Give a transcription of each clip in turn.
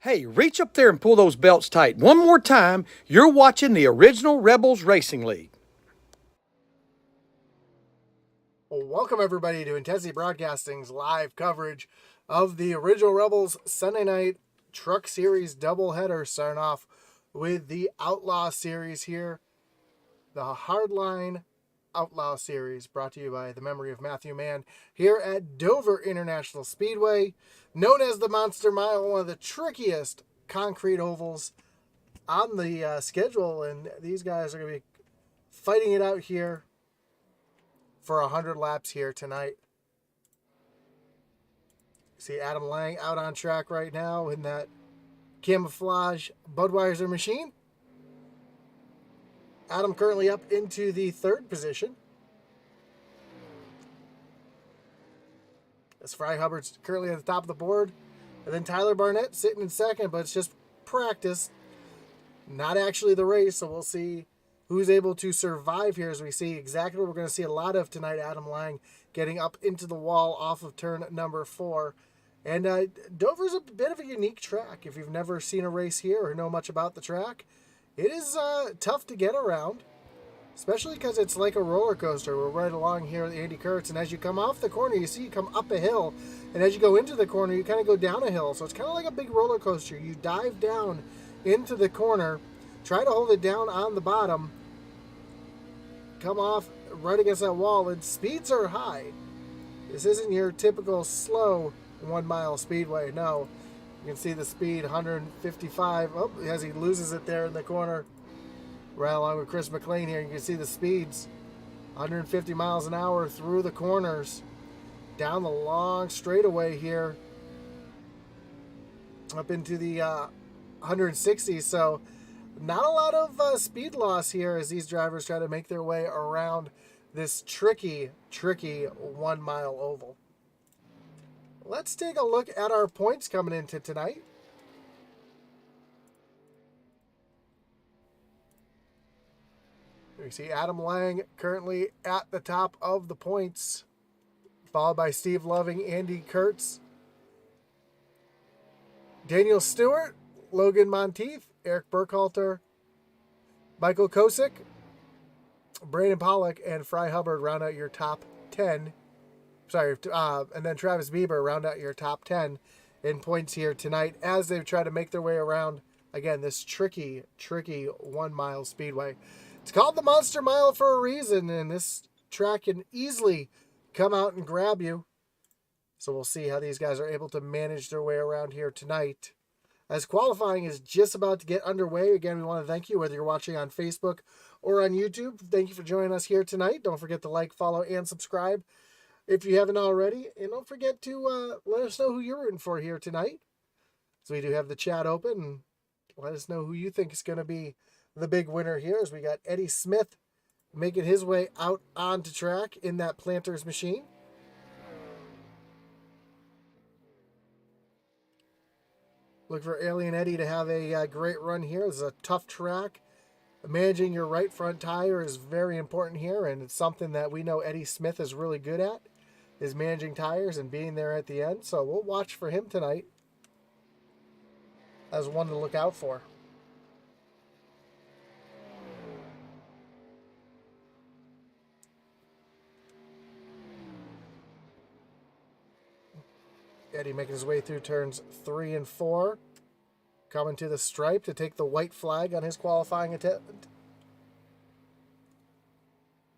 Hey, reach up there and pull those belts tight. One more time, you're watching the original Rebels Racing League. Well, welcome everybody to Intensity Broadcasting's live coverage of the original Rebels Sunday night truck series doubleheader, starting off with the Outlaw series here. The Hardline Outlaw series brought to you by the memory of Matthew Mann here at Dover International Speedway, known as the Monster Mile, one of the trickiest concrete ovals on the schedule, and these guys are going to be fighting it out here for 100 laps here tonight. See Adam Lang out on track right now in that camouflage Budweiser machine. Adam currently up into the third position. As Fry Hubbard's currently at the top of the board. And then Tyler Barnett sitting in second, but it's just practice, not actually the race. So we'll see who's able to survive here as we see exactly what we're going to see a lot of tonight. Adam Lang getting up into the wall off of turn number 4. And Dover's a bit of a unique track. If you've never seen a race here or know much about the track, it is tough to get around, especially because it's like a roller coaster. We're right along here with Andy Kurtz, and as you come off the corner, you see you come up a hill, and as you go into the corner, you kind of go down a hill. So it's kind of like a big roller coaster. You dive down into the corner, try to hold it down on the bottom, come off right against that wall, and speeds are high. This isn't your typical slow 1 mile speedway. No, you can see the speed 155. Oh, as he loses it there in the corner, right along with Chris McLean here. You can see the speeds 150 miles an hour through the corners, down the long straightaway here, up into the 160s. So not a lot of speed loss here as these drivers try to make their way around this tricky 1 mile oval. Let's take a look at our points coming into tonight. We see Adam Lang currently at the top of the points, followed by Steve Loving, Andy Kurtz, Daniel Stewart, Logan Monteith, Eric Burkhalter, Michael Kosick, Brandon Pollock, and Fry Hubbard round out your top 10. And then Travis Bieber round out your top 10 in points here tonight as they try to make their way around, again, this tricky 1 mile speedway. It's called the Monster Mile for a reason, and this track can easily come out and grab you. So we'll see how these guys are able to manage their way around here tonight. As qualifying is just about to get underway, again, we want to thank you, whether you're watching on Facebook or on YouTube. Thank you for joining us here tonight. Don't forget to like, follow, and subscribe if you haven't already. And don't forget to let us know who you're rooting for here tonight. So we do have the chat open. Let us know who you think is going to be the big winner here, as we got Eddie Smith making his way out onto track in that Planters machine. Look for Alien Eddie to have a great run here. This is a tough track. Managing your right front tire is very important here, and it's something that we know Eddie Smith is really good at, is managing tires and being there at the end. So we'll watch for him tonight as one to look out for. Eddie making his way through turns 3 and 4. Coming to the stripe to take the white flag on his qualifying attempt.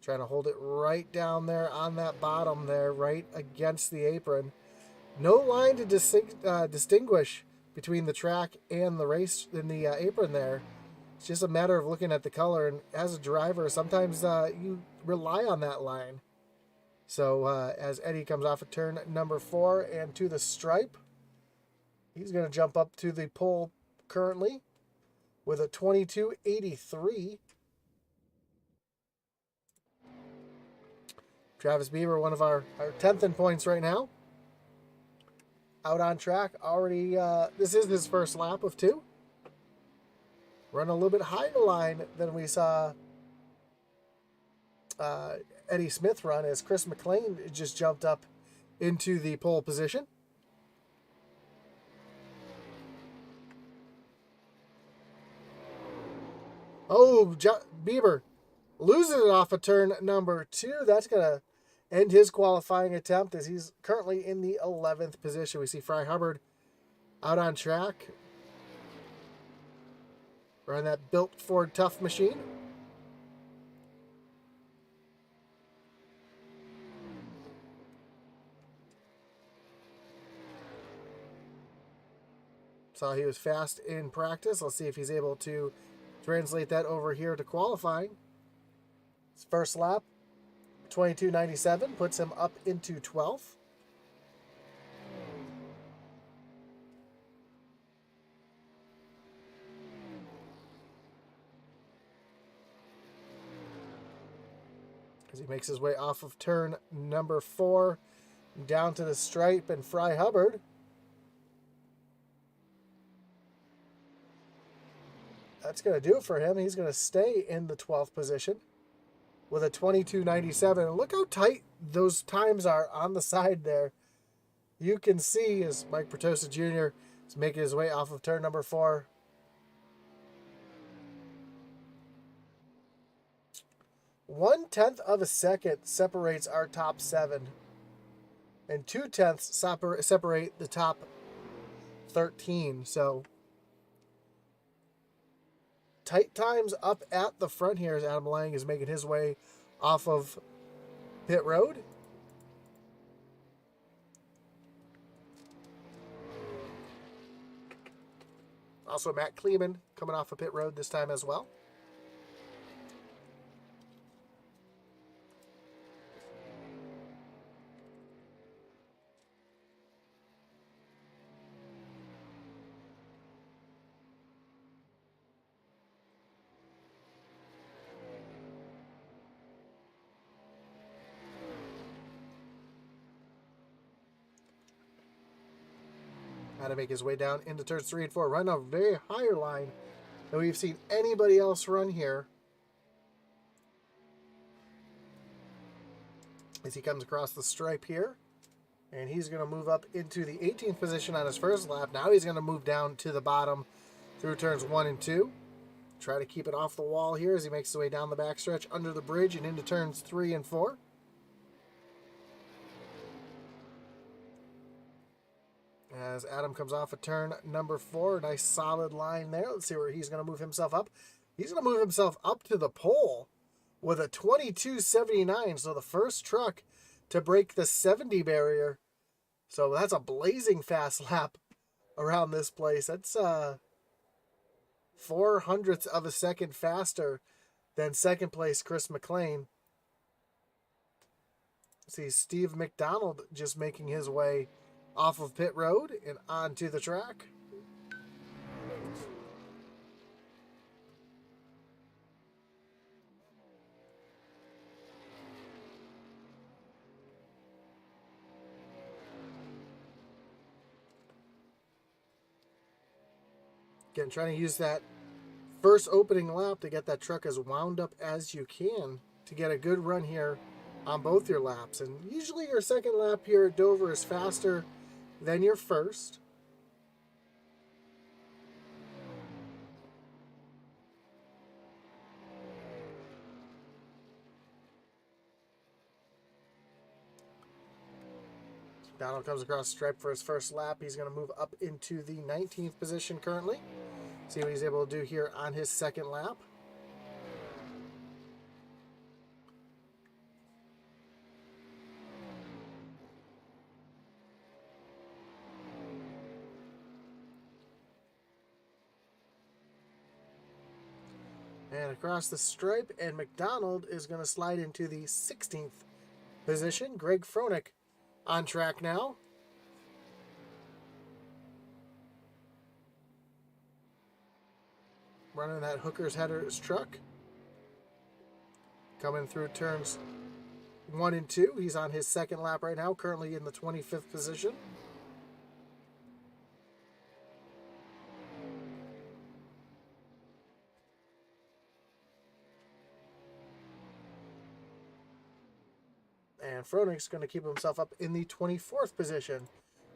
Trying to hold it right down there on that bottom there, right against the apron. No line to distinguish between the track and the race in the apron there. It's just a matter of looking at the color, and as a driver, sometimes you rely on that line. So as Eddie comes off of turn number 4 and to the stripe, he's going to jump up to the pole currently with a 22.83. Travis Bieber, one of our 10th in points right now. Out on track already. This is his first lap of 2. Run a little bit higher line than we saw Eddie Smith run, as Chris McLean just jumped up into the pole position. Oh, Bieber loses it off of turn number 2. That's going to end his qualifying attempt as he's currently in the 11th position. We see Fry Hubbard out on track. Running that built Ford Tough machine. Saw he was fast in practice. Let's see if he's able to translate that over here to qualifying. His first lap, 22.97, puts him up into 12th. As he makes his way off of turn number 4 down to the stripe, and Fry Hubbard that's going to do it for him. He's going to stay in the 12th position with a 22.97. Look how tight those times are on the side there. You can see as Mike Pertosa Jr. is making his way off of turn number 4. One-tenth of a second separates our top 7. And 2/10 separate the top 13. So tight times up at the front here as Adam Lang is making his way off of pit road. Also Matt Kleeman coming off of pit road this time as well. How to make his way down into turns 3 and 4. Run a very higher line than we've seen anybody else run here. As he comes across the stripe here. And he's going to move up into the 18th position on his first lap. Now he's going to move down to the bottom through turns 1 and 2. Try to keep it off the wall here as he makes his way down the backstretch under the bridge and into turns 3 and 4. As Adam comes off of turn number 4, nice solid line there. Let's see where he's going to move himself up. He's going to move himself up to the pole with a 22.79. So the first truck to break the 70 barrier. So that's a blazing fast lap around this place. That's 0.04 of a second faster than second place Chris McLean. See Steve McDonald just making his way off of pit road and onto the track. Again, trying to use that first opening lap to get that truck as wound up as you can to get a good run here on both your laps. And usually your second lap here at Dover is faster than your first. Donald comes across the stripe for his first lap. He's going to move up into the 19th position currently. See what he's able to do here on his second lap. And across the stripe, and McDonald is going to slide into the 16th position. Greg Froelich on track now. Running that Hooker's Headers truck. Coming through turns 1 and 2. He's on his second lap right now, currently in the 25th position. And Froenich's going to keep himself up in the 24th position.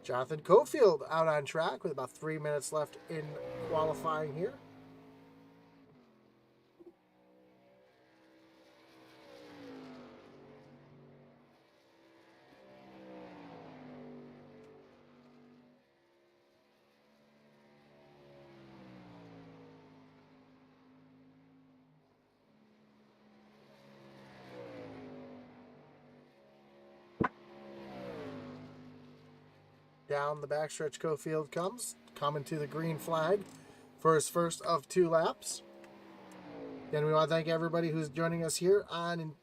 Jonathan Cofield out on track with about 3 minutes left in qualifying here. down the backstretch Cofield comes, coming to the green flag for his first of 2 laps. Again, we want to thank everybody who's joining us here on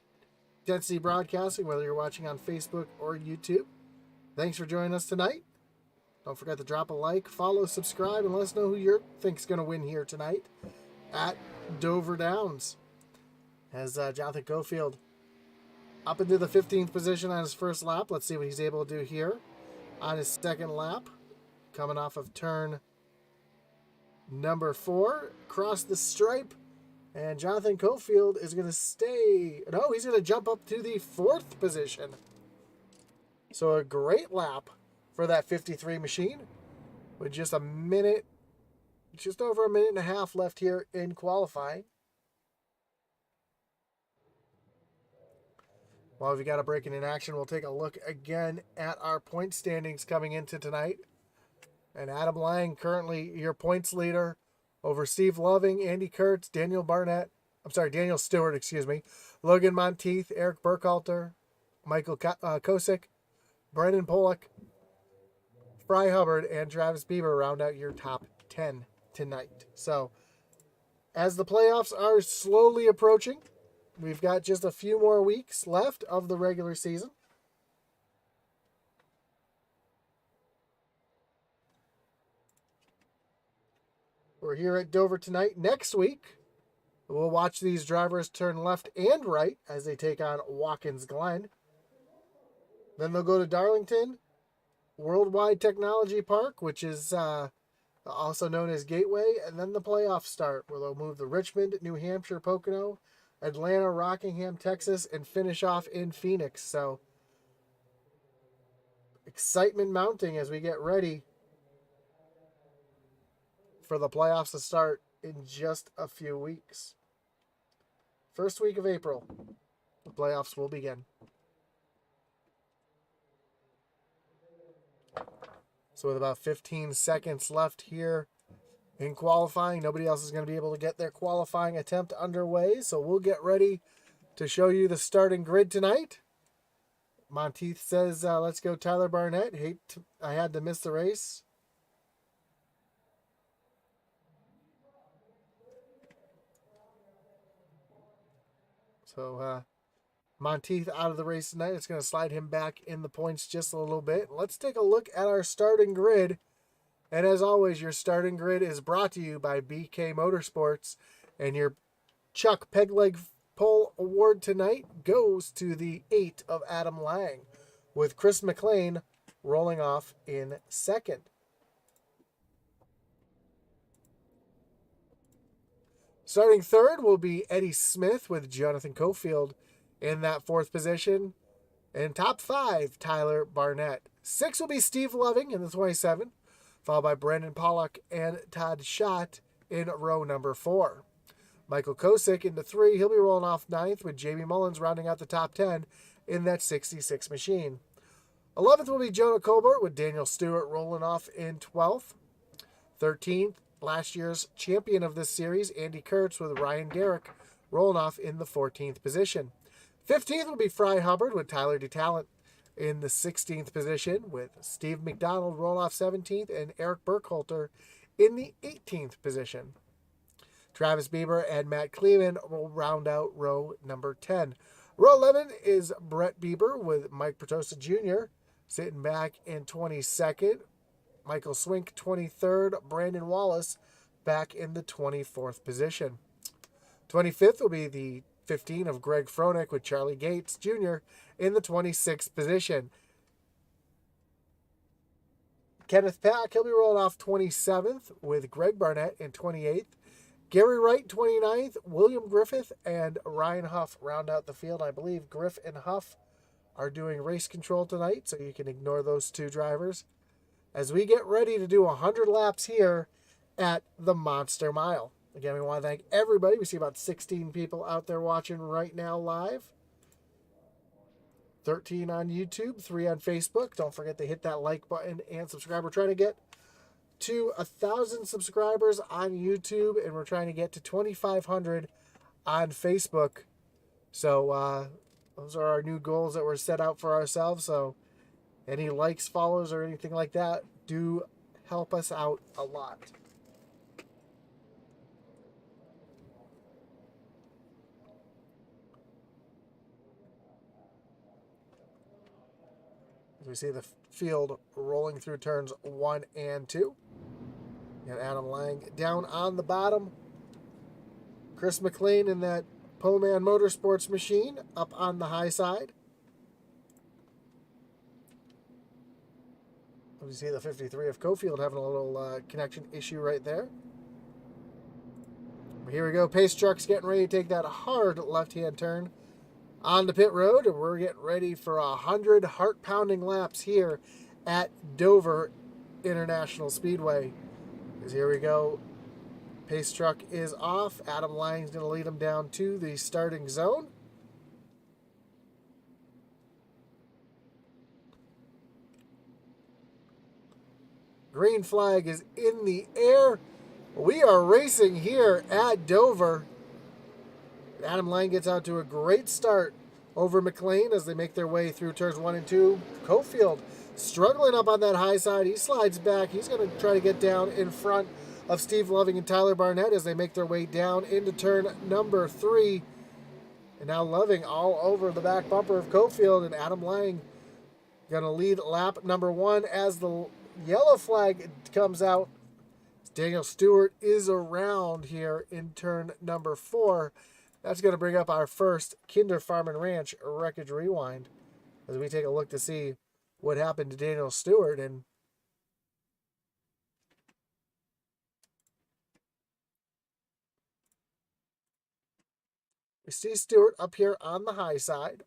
Intensity Broadcasting, whether you're watching on Facebook or YouTube. Thanks for joining us tonight. Don't forget to drop a like, follow, subscribe, and let us know who you think's going to win here tonight at Dover Downs. As Jonathan Cofield up into the 15th position on his first lap. Let's see what he's able to do here on his second lap. Coming off of turn number 4. Cross the stripe. And Jonathan Cofield is going to stay. No, he's going to jump up to the 4th position. So a great lap for that 53 machine. With just a minute, just over a minute and a half left here in qualifying. While we've got a break in action, we'll take a look again at our point standings coming into tonight. And Adam Lang, currently your points leader over Steve Loving, Andy Kurtz, Daniel Stewart, Logan Monteith, Eric Burkhalter, Michael Kosick, Brendan Pollock, Fry Hubbard, and Travis Bieber round out your top 10 tonight. So, as the playoffs are slowly approaching, we've got just a few more weeks left of the regular season. We're here at Dover tonight. Next week, we'll watch these drivers turn left and right as they take on Watkins Glen. Then they'll go to Darlington Worldwide Technology Park, which is also known as Gateway, and then the playoffs start, where they'll move to Richmond, New Hampshire, Pocono, Atlanta, Rockingham, Texas, and finish off in Phoenix. So, excitement mounting as we get ready for the playoffs to start in just a few weeks. First week of April, the playoffs will begin. So with about 15 seconds left here in qualifying, nobody else is going to be able to get their qualifying attempt underway. So we'll get ready to show you the starting grid tonight. Monteith says, let's go Tyler Barnett. I had to miss the race. So Monteith out of the race tonight. It's going to slide him back in the points just a little bit. Let's take a look at our starting grid. And as always, your starting grid is brought to you by BK Motorsports. And your Chuck Pegleg Pole Award tonight goes to the 8 of Adam Lang, with Chris McLean rolling off in second. Starting third will be Eddie Smith with Jonathan Cofield in that 4th position. And top 5, Tyler Barnett. 6 will be Steve Loving in the 27, followed by Brendan Pollock and Todd Schott in row number 4. Michael Kosick into 3. He'll be rolling off 9th, with Jamie Mullins rounding out the top 10 in that 66 machine. 11th will be Jonah Colbert, with Daniel Stewart rolling off in 12th. 13th, last year's champion of this series, Andy Kurtz, with Ryan Derrick rolling off in the 14th position. 15th will be Fry Hubbard, with Tyler DeTalent in the 16th position, with Steve McDonald rolling off 17th and Eric Burkhalter in the 18th position. Travis Bieber and Matt Cleveland will round out row number 10. Row 11 is Brett Bieber with Mike Pertosa Jr. sitting back in 22nd. Michael Swink, 23rd. Brandon Wallace back in the 24th position. 25th will be the 15 of Greg Froelich with Charlie Gates Jr. in the 26th position. Kenneth Pack, he'll be rolling off 27th with Greg Barnett in 28th. Gary Wright, 29th. William Griffith and Ryan Huff round out the field. I believe Griff and Huff are doing race control tonight, so you can ignore those 2 drivers as we get ready to do 100 laps here at the Monster Mile. Again, we want to thank everybody. We see about 16 people out there watching right now live. 13 on YouTube, 3 on Facebook. Don't forget to hit that like button and subscribe. We're trying to get to 1,000 subscribers on YouTube, and we're trying to get to 2,500 on Facebook. So those are our new goals that we're set out for ourselves. So Any likes, follows, or anything like that do help us out a lot. As we see the field rolling through turns 1 and 2. Got Adam Lang down on the bottom. Chris McLean in that Poman Motorsports machine up on the high side. You see the 53 of Cofield having a little connection issue right there. But here we go. Pace truck's getting ready to take that hard left-hand turn on the pit road, and we're getting ready for 100 heart-pounding laps here at Dover International Speedway. Because here we go. Pace truck is off. Adam Lang's going to lead him down to the starting zone. Green flag is in the air. We are racing here at Dover. Adam Lang gets out to a great start over McLean as they make their way through turns 1 and 2. Cofield struggling up on that high side. He slides back. He's going to try to get down in front of Steve Loving and Tyler Barnett as they make their way down into turn number 3. And now Loving all over the back bumper of Cofield, and Adam Lang going to lead lap number 1 as the yellow flag comes out. Daniel Stewart is around here in turn number 4. That's going to bring up our first Kinder Farm and Ranch Wreckage Rewind as we take a look to see what happened to Daniel Stewart. And we see Stewart up here on the high side.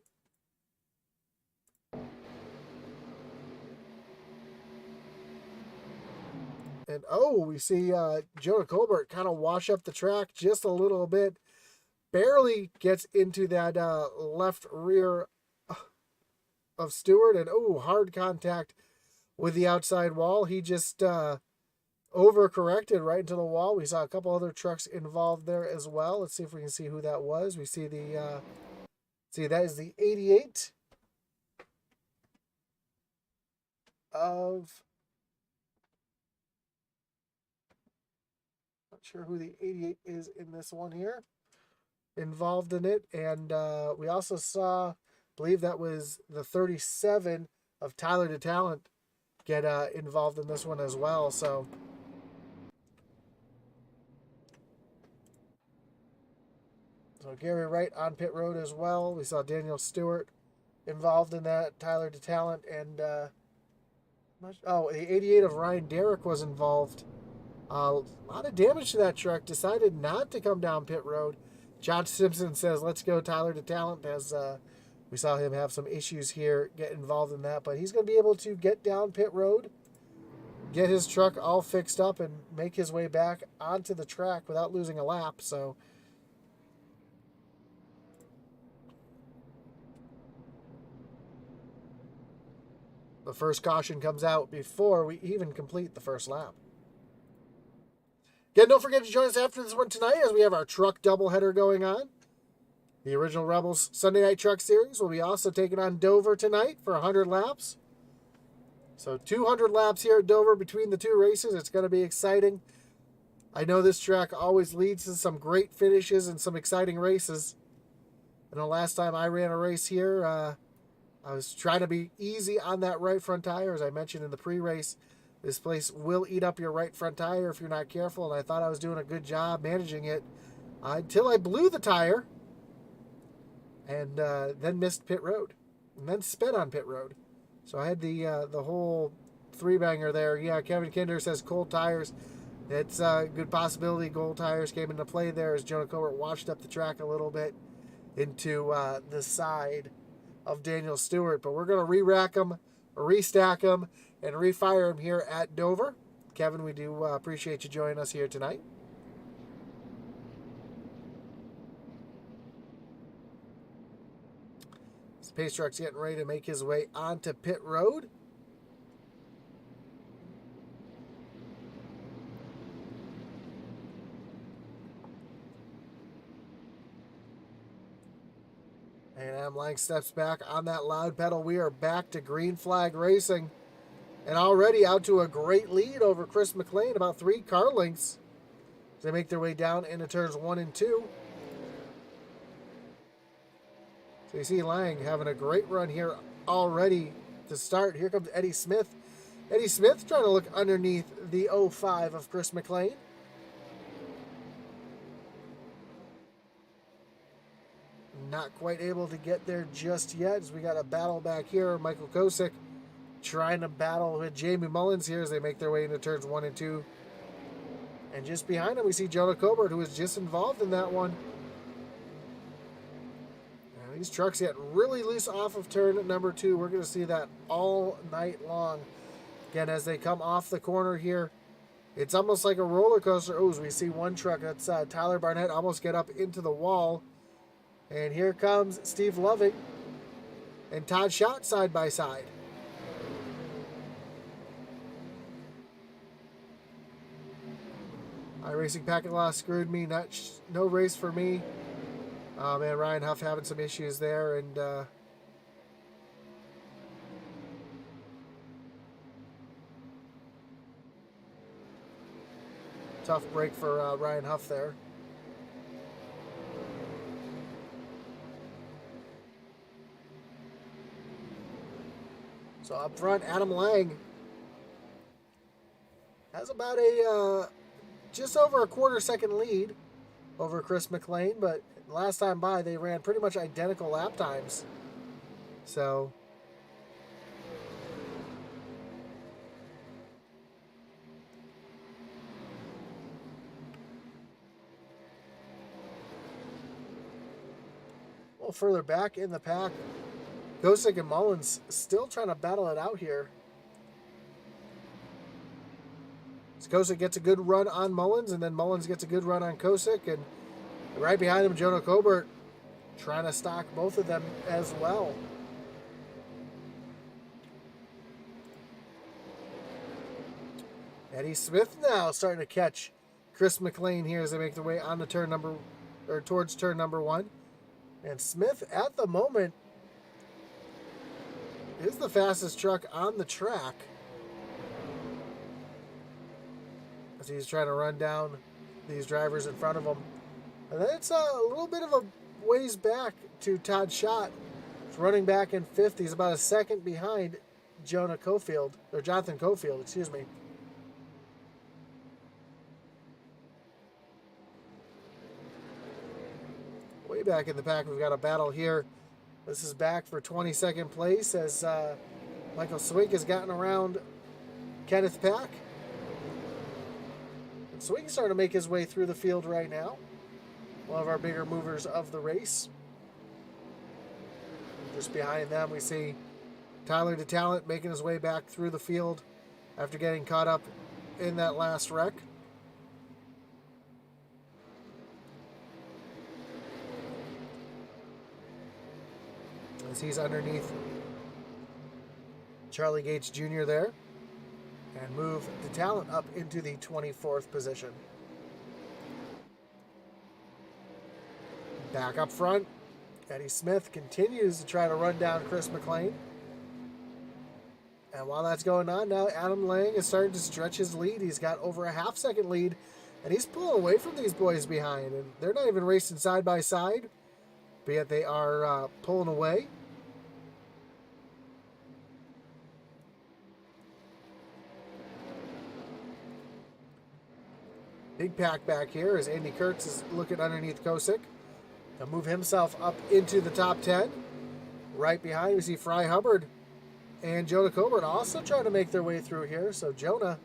And we see Jonah Colbert kind of wash up the track just a little bit. Barely gets into that left rear of Stewart. And hard contact with the outside wall. He just overcorrected right into the wall. We saw a couple other trucks involved there as well. Let's see if we can see who that was. We see the that is the 88 of, not sure who the 88 is in this one here, involved in it. And we also saw, I believe that was the 37 of Tyler DeTalent get involved in this one as well. So Gary Wright on pit road as well. We saw Daniel Stewart involved in that, Tyler DeTalent, and the 88 of Ryan Derrick was involved. A lot of damage to that truck. Decided not to come down pit road. John Simpson says, let's go Tyler DeTalent, as we saw him have some issues here, get involved in that. But he's going to be able to get down pit road, get his truck all fixed up, and make his way back onto the track without losing a lap. So the first caution comes out before we even complete the first lap. Again, don't forget to join us after this one tonight as we have our truck doubleheader going on. The Original Rebels Sunday Night Truck Series will be also taking on Dover tonight for 100 laps. So 200 laps here at Dover between the two races. It's going to be exciting. I know this track always leads to some great finishes and some exciting races. And the last time I ran a race here, I was trying to be easy on that right front tire. As I mentioned in the pre-race, this place will eat up your right front tire if you're not careful. And I thought I was doing a good job managing it until I blew the tire and then missed pit road and then sped on pit road. So I had the whole three-banger there. Yeah, Kevin Kinder says cold tires. It's a good possibility cold tires came into play there as Jonah Colbert washed up the track a little bit into the side of Daniel Stewart. But we're going to re-rack them, restack them, and refire them here at Dover. Kevin, we do appreciate you joining us here tonight. This pace truck's getting ready to make his way onto pit road. And Adam Lang steps back on that loud pedal. We are back to green flag racing. And already out to a great lead over Chris McLean, about 3 car lengths. As they make their way down into turns 1 and 2. So you see Lang having a great run here already to start. Here comes Eddie Smith. Eddie Smith trying to look underneath the 05 of Chris McLean. Not quite able to get there just yet, as we got a battle back here. Michael Kosick trying to battle with Jamie Mullins here as they make their way into turns 1 and 2. And just behind him, we see Jonah Colbert, who was just involved in that one. And these trucks get really loose off of turn number 2. We're going to see that all night long. Again, as they come off the corner here, it's almost like a roller coaster. Oh, as we see one truck, that's Tyler Barnett, almost get up into the wall. And here comes Steve Loving and Todd Schott side by side. iRacing Packet Loss screwed me. No race for me. Man, Ryan Huff having some issues there. And tough break for Ryan Huff there. So up front, Adam Lang has about a just over a quarter-second lead over Chris McLean, but last time by they ran pretty much identical lap times. So a little further back in the pack, Kosick and Mullins still trying to battle it out here. Kosick gets a good run on Mullins, and then Mullins gets a good run on Kosick, and right behind him, Jonah Colbert trying to stock both of them as well. Eddie Smith now starting to catch Chris McLean here as they make their way on the towards turn number 1. And Smith at the moment is the fastest truck on the track, as he's trying to run down these drivers in front of him. And then it's a little bit of a ways back to Todd Schott. He's running back in 5th. He's about a second behind Jonathan Cofield, excuse me. Way back in the pack, we've got a battle here. This is back for 22nd place as Michael Swink has gotten around Kenneth Pack. And Swink's starting to make his way through the field right now. One of our bigger movers of the race. Just behind them, we see Tyler DeTalent making his way back through the field after getting caught up in that last wreck. As he's underneath Charlie Gates Jr. there, and move DeTalent up into the 24th position. Back up front, Eddie Smith continues to try to run down Chris McLean. And while that's going on, now Adam Lang is starting to stretch his lead. He's got over a half-second lead, and he's pulling away from these boys behind. And they're not even racing side by side, but yet they are pulling away. Big pack back here as Andy Kurtz is looking underneath Kosick to move himself up into the top 10. Right behind, we see Fry Hubbard and Jonah Colbert also trying to make their way through here. So Jonah,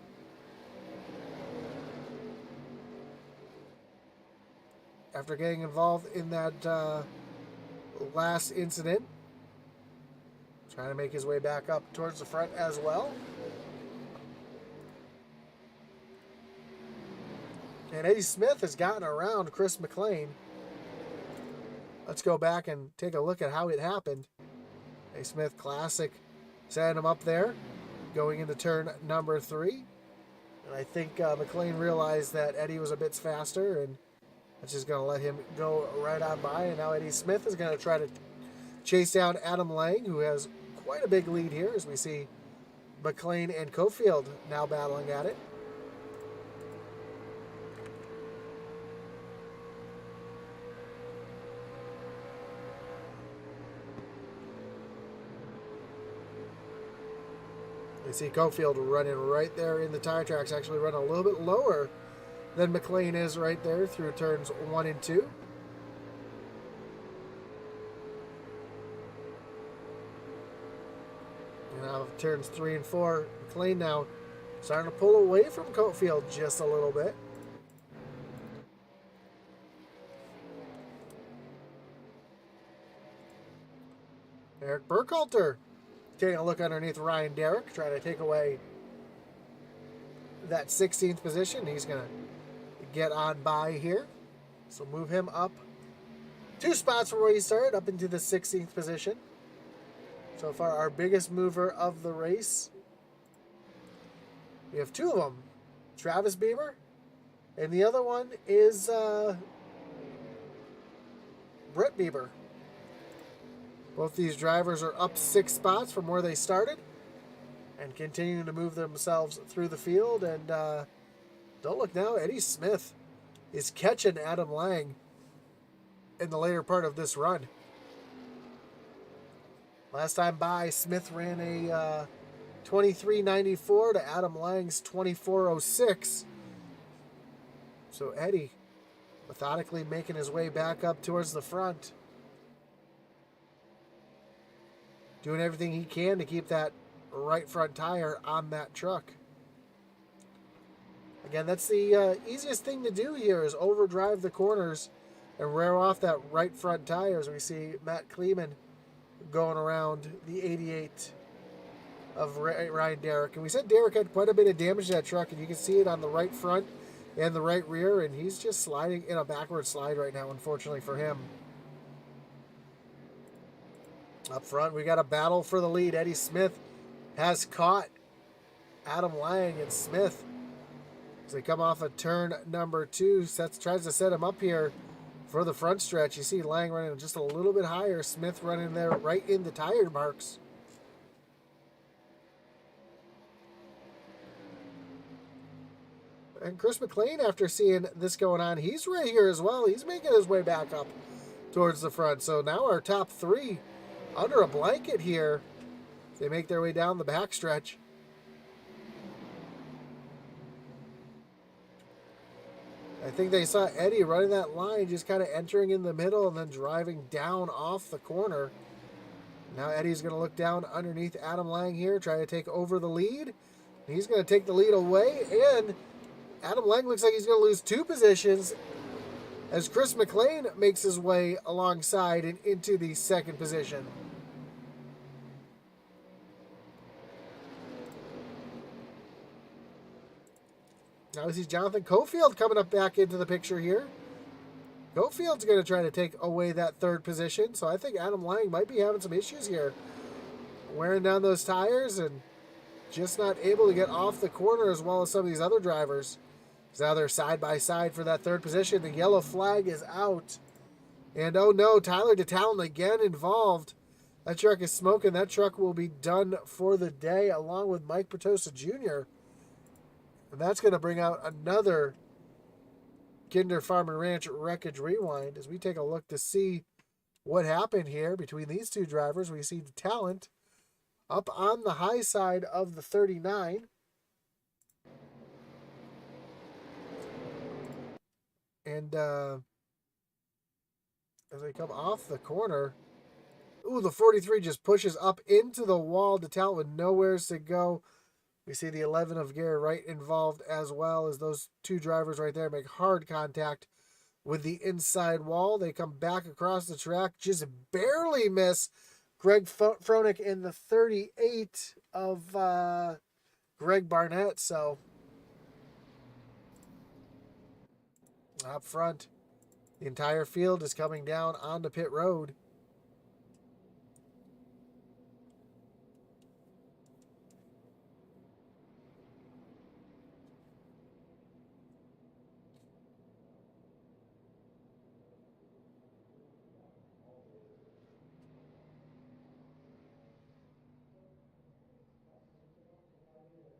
after getting involved in that last incident, trying to make his way back up towards the front as well. And Eddie Smith has gotten around Chris McLean. Let's go back and take a look at how it happened. Eddie Smith, classic, setting him up there, going into turn number 3. And I think McLean realized that Eddie was a bit faster, and that's just going to let him go right on by. And now Eddie Smith is going to try to chase down Adam Lang, who has quite a big lead here, as we see McLean and Cofield now battling at it. You see Cofield running right there in the tire tracks, actually running a little bit lower than McLean is right there through turns 1 and 2. And now turns 3 and 4, McLean now starting to pull away from Cofield just a little bit. Eric Burkhalter taking a look underneath Ryan Derrick, trying to take away that 16th position. He's going to get on by here. So move him up 2 spots from where he started, up into the 16th position. So far, our biggest mover of the race. We have 2 of them. Travis Beamer, and the other one is Brett Bieber. Both these drivers are up 6 spots from where they started and continuing to move themselves through the field. And don't look now, Eddie Smith is catching Adam Lang in the later part of this run. Last time by, Smith ran a 23.94 to Adam Lang's 24.06. So Eddie methodically making his way back up towards the front. Doing everything he can to keep that right front tire on that truck. Again, that's the easiest thing to do here is overdrive the corners and rear off that right front tire, as we see Matt Kleeman going around the 88 of Ryan Derrick. And we said Derrick had quite a bit of damage to that truck, and you can see it on the right front and the right rear, and he's just sliding in a backward slide right now, unfortunately for him. Up front, we got a battle for the lead. Eddie Smith has caught Adam Lang, and Smith, as they come off of turn number 2, tries to set him up here for the front stretch. You see Lang running just a little bit higher. Smith running there right in the tire marks. And Chris McLean, after seeing this going on, he's right here as well. He's making his way back up towards the front. So now our top 3 under a blanket here. They make their way down the backstretch. I think they saw Eddie running that line, just kind of entering in the middle and then driving down off the corner. Now Eddie's going to look down underneath Adam Lang here, try to take over the lead. He's going to take the lead away, and Adam Lang looks like he's going to lose 2 positions as Chris McLean makes his way alongside and into the 2nd position. Now we see Jonathan Cofield coming up back into the picture here. Cofield's going to try to take away that 3rd position, so I think Adam Lang might be having some issues here. Wearing down those tires and just not able to get off the corner as well as some of these other drivers. So now they're side by side for that 3rd position. The yellow flag is out. And oh no, Tyler DeTalon again involved. That truck is smoking. That truck will be done for the day along with Mike Pertosa Jr. And that's going to bring out another Kinder Farm and Ranch Wreckage Rewind as we take a look to see what happened here between these 2 drivers. We see the talent up on the high side of the 39. And as they come off the corner, ooh, the 43 just pushes up into the wall. The talent with nowhere to go. We see the 11 of Gary Wright involved as well, as those 2 drivers right there make hard contact with the inside wall. They come back across the track, just barely miss Greg Froelich in the 38 of Greg Barnett. So up front, the entire field is coming down onto pit road.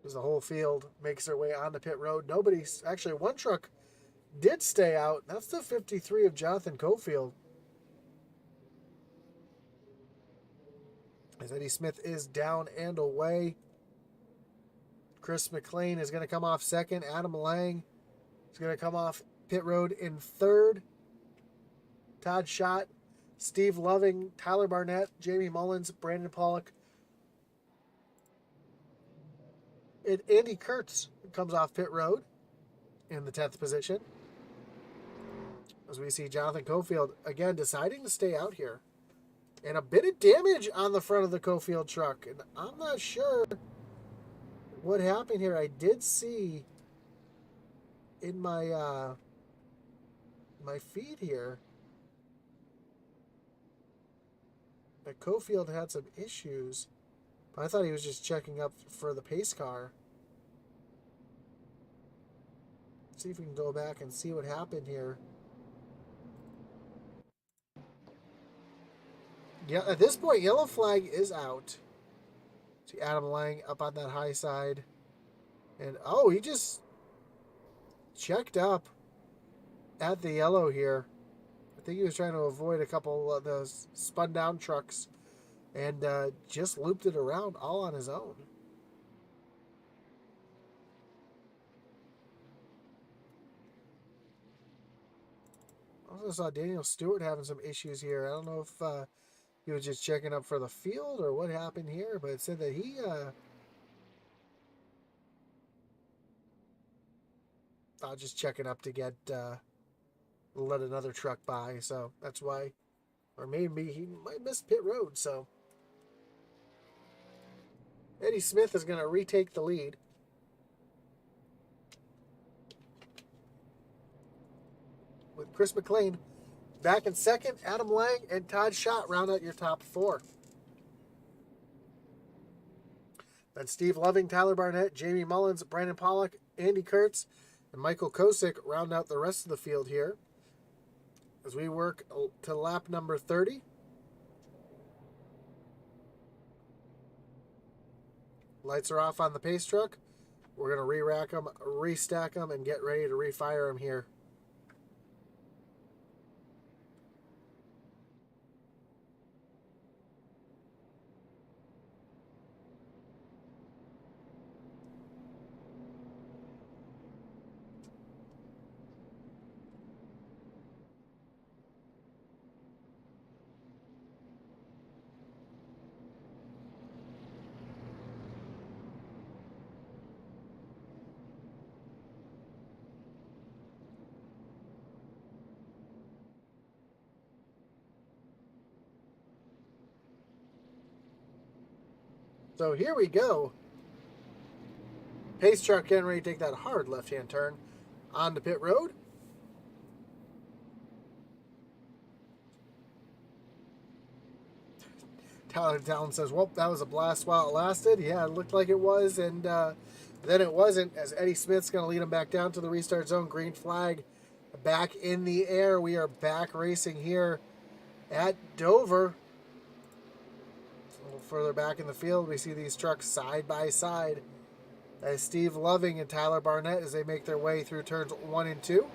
as the whole field makes their way onto pit road. Nobody's actually, one truck did stay out. That's the 53 of Jonathan Cofield. As Eddie Smith is down and away. Chris McLean is going to come off second. Adam Lang is going to come off pit road in third. Todd Schott, Steve Loving, Tyler Barnett, Jamie Mullins, Brandon Pollock, and Andy Kurtz comes off pit road in the 10th position. As we see Jonathan Cofield again deciding to stay out here. And a bit of damage on the front of the Cofield truck. And I'm not sure what happened here. I did see in my my feed here that Cofield had some issues. But I thought he was just checking up for the pace car. Let's see if we can go back and see what happened here. Yeah, at this point, yellow flag is out. See Adam Lang up on that high side. And, oh, he just checked up at the yellow here. I think he was trying to avoid a couple of those spun down trucks. And just looped it around all on his own. Also saw Daniel Stewart having some issues here. I don't know if he was just checking up for the field or what happened here, but it said that he just checking up to get let another truck by, so that's why, or maybe he might miss pit road. So Eddie Smith is going to retake the lead. With Chris McLean back in second, Adam Lang and Todd Schott round out your top four. Then Steve Loving, Tyler Barnett, Jamie Mullins, Brandon Pollock, Andy Kurtz, and Michael Kosick round out the rest of the field here. As we work to lap number 30. Lights are off on the pace truck. We're going to re-rack them, restack them, and get ready to refire them here. So here we go. Pace truck getting ready to take that hard left-hand turn onto pit road. Tyler Downs says, well, that was a blast while it lasted. Yeah, it looked like it was, and then it wasn't, as Eddie Smith's going to lead him back down to the restart zone. Green flag back in the air. We are back racing here at Dover. Further back in the field, we see these trucks side by side as Steve Loving and Tyler Barnett as they make their way through turns 1 and 2.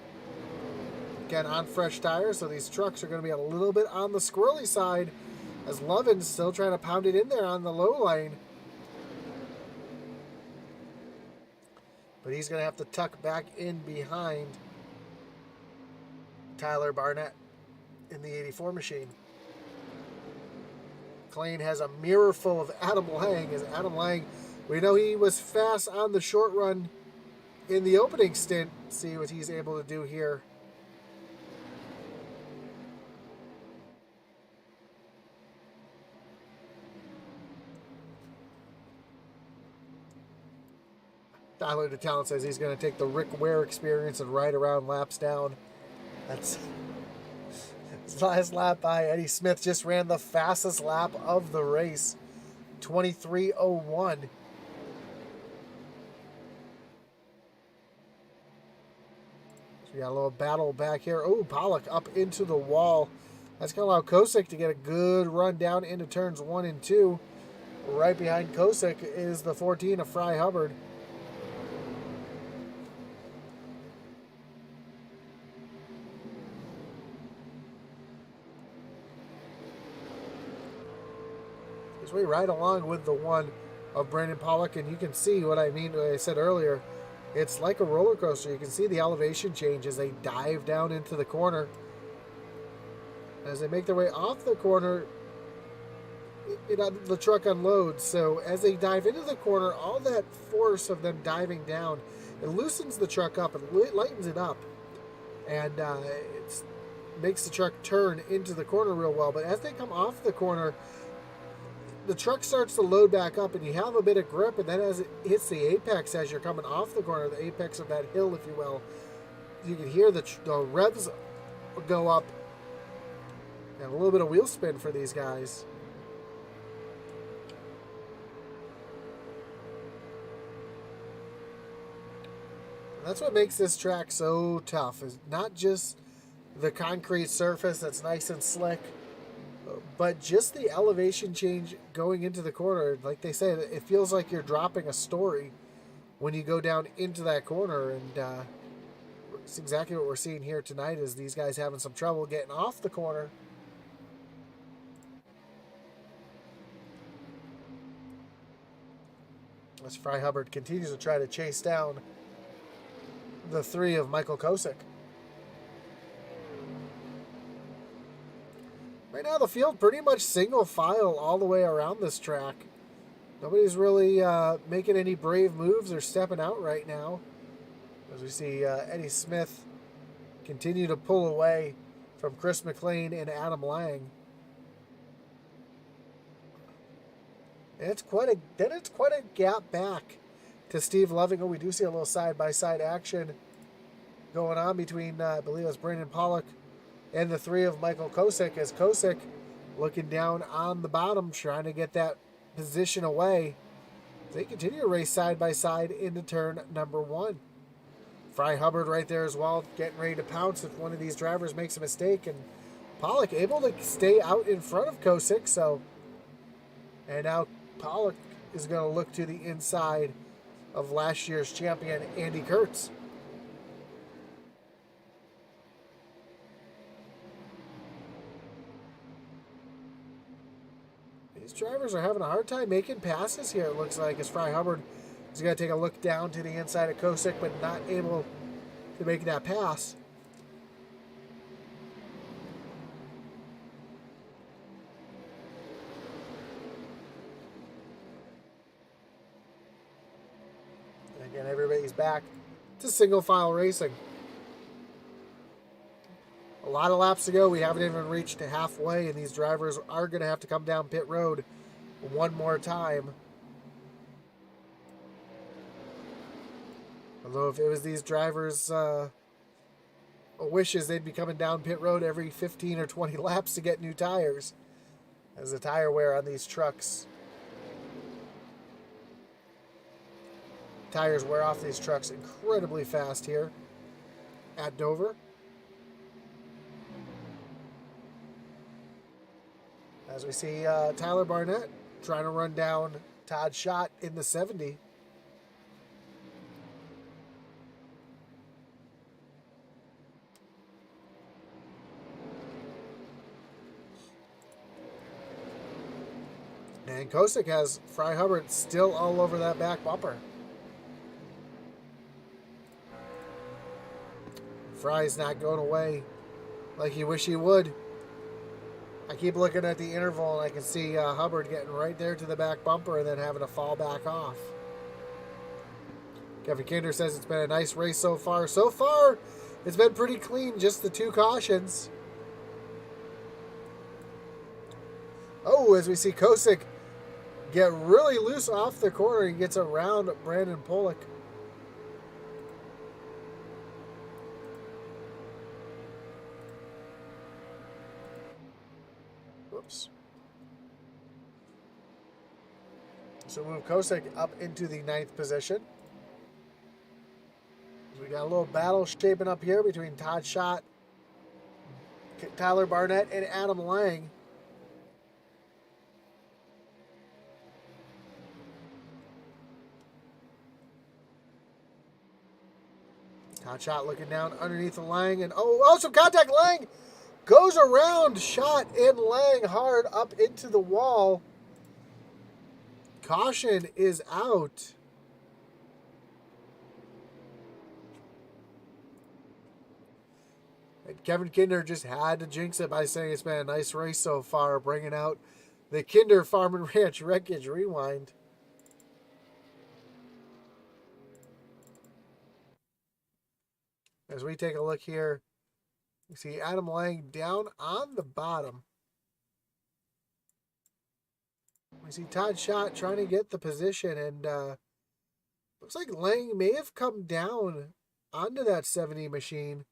Again, on fresh tires, so these trucks are going to be a little bit on the squirrely side as Loving's still trying to pound it in there on the low lane. But he's going to have to tuck back in behind Tyler Barnett in the 84 machine. McLean has a mirror full of Adam Lang. As Adam Lang, we know he was fast on the short run in the opening stint. See what he's able to do here. Tyler DeTalent says he's going to take the Rick Ware experience and ride around laps down. That's his last lap by Eddie Smith. Just ran the fastest lap of the race, 23:01. So we got a little battle back here. Oh, Pollock up into the wall. That's going to allow Kosick to get a good run down into turns 1 and 2. Right behind Kosick is the 14 of Fry Hubbard. He's way right along with the one of Brandon Pollock, and you can see what I mean when I said earlier. It's like a roller coaster. You can see the elevation change as they dive down into the corner. As they make their way off the corner, the truck unloads. So as they dive into the corner, all that force of them diving down, it loosens the truck up and lightens it up, and it makes the truck turn into the corner real well. But as they come off the corner, the truck starts to load back up, and you have a bit of grip, and then as it hits the apex, as you're coming off the corner, the apex of that hill, if you will, you can hear the revs go up, and a little bit of wheel spin for these guys. And that's what makes this track so tough, is not just the concrete surface that's nice and slick, but just the elevation change going into the corner. Like they say, it feels like you're dropping a story when you go down into that corner. And it's exactly what we're seeing here tonight, is these guys having some trouble getting off the corner. As Fry Hubbard continues to try to chase down the three of Michael Kosick. Right now, the field pretty much single file all the way around this track. Nobody's really making any brave moves or stepping out right now. As we see Eddie Smith continue to pull away from Chris McLean and Adam Lang. And it's quite a gap back to Steve Loving. Oh, we do see a little side-by-side action going on between, I believe it was Brandon Pollock and the three of Michael Kosick, as Kosick looking down on the bottom, trying to get that position away. They continue to race side by side into turn number one. Fry Hubbard right there as well, getting ready to pounce if one of these drivers makes a mistake. And Pollock able to stay out in front of Kosick. And now Pollock is going to look to the inside of last year's champion, Andy Kurtz. These drivers are having a hard time making passes here, it looks like, as Fry Hubbard is going to take a look down to the inside of Kosick, but not able to make that pass. And again, everybody's back to single file racing. A lot of laps to go. We haven't even reached halfway, and these drivers are going to have to come down pit road one more time. Although if it was these drivers' wishes, they'd be coming down pit road every 15 or 20 laps to get new tires, as the tire wear on these trucks. Tires wear off these trucks incredibly fast here at Dover. As we see Tyler Barnett trying to run down Todd Schott in the 70. And Kosick has Fry Hubbard still all over that back bumper. Fry's not going away like you wish he would. I keep looking at the interval, and I can see Hubbard getting right there to the back bumper and then having to fall back off. Kevin Kinder says it's been a nice race so far. So far, it's been pretty clean, just the two cautions. Oh, as we see Kosick get really loose off the corner, he gets around Brandon Pollock. Whoops. So move Kosick up into the 9th position. We got a little battle shaping up here between Todd Schott, Tyler Barnett, and Adam Lang. Todd Schott looking down underneath the Lang, and oh, some contact. Lang goes around Schott and Lang hard up into the wall. Caution is out. And Kevin Kinder just had to jinx it by saying it's been a nice race so far, bringing out the Kinder Farm and Ranch Wreckage Rewind. As we take a look here, you see Adam Lang down on the bottom. We see Todd Schott trying to get the position, and looks like Lang may have come down onto that 70 machine.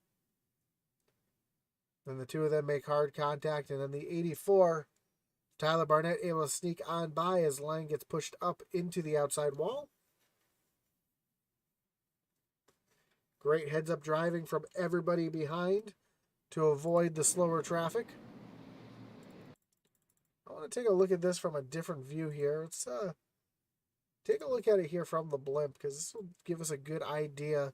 Then the two of them make hard contact, and then the 84, Tyler Barnett able to sneak on by as Lang gets pushed up into the outside wall. Great heads-up driving from everybody behind to avoid the slower traffic. I want to take a look at this from a different view here. Let's take a look at it here from the blimp, because this will give us a good idea.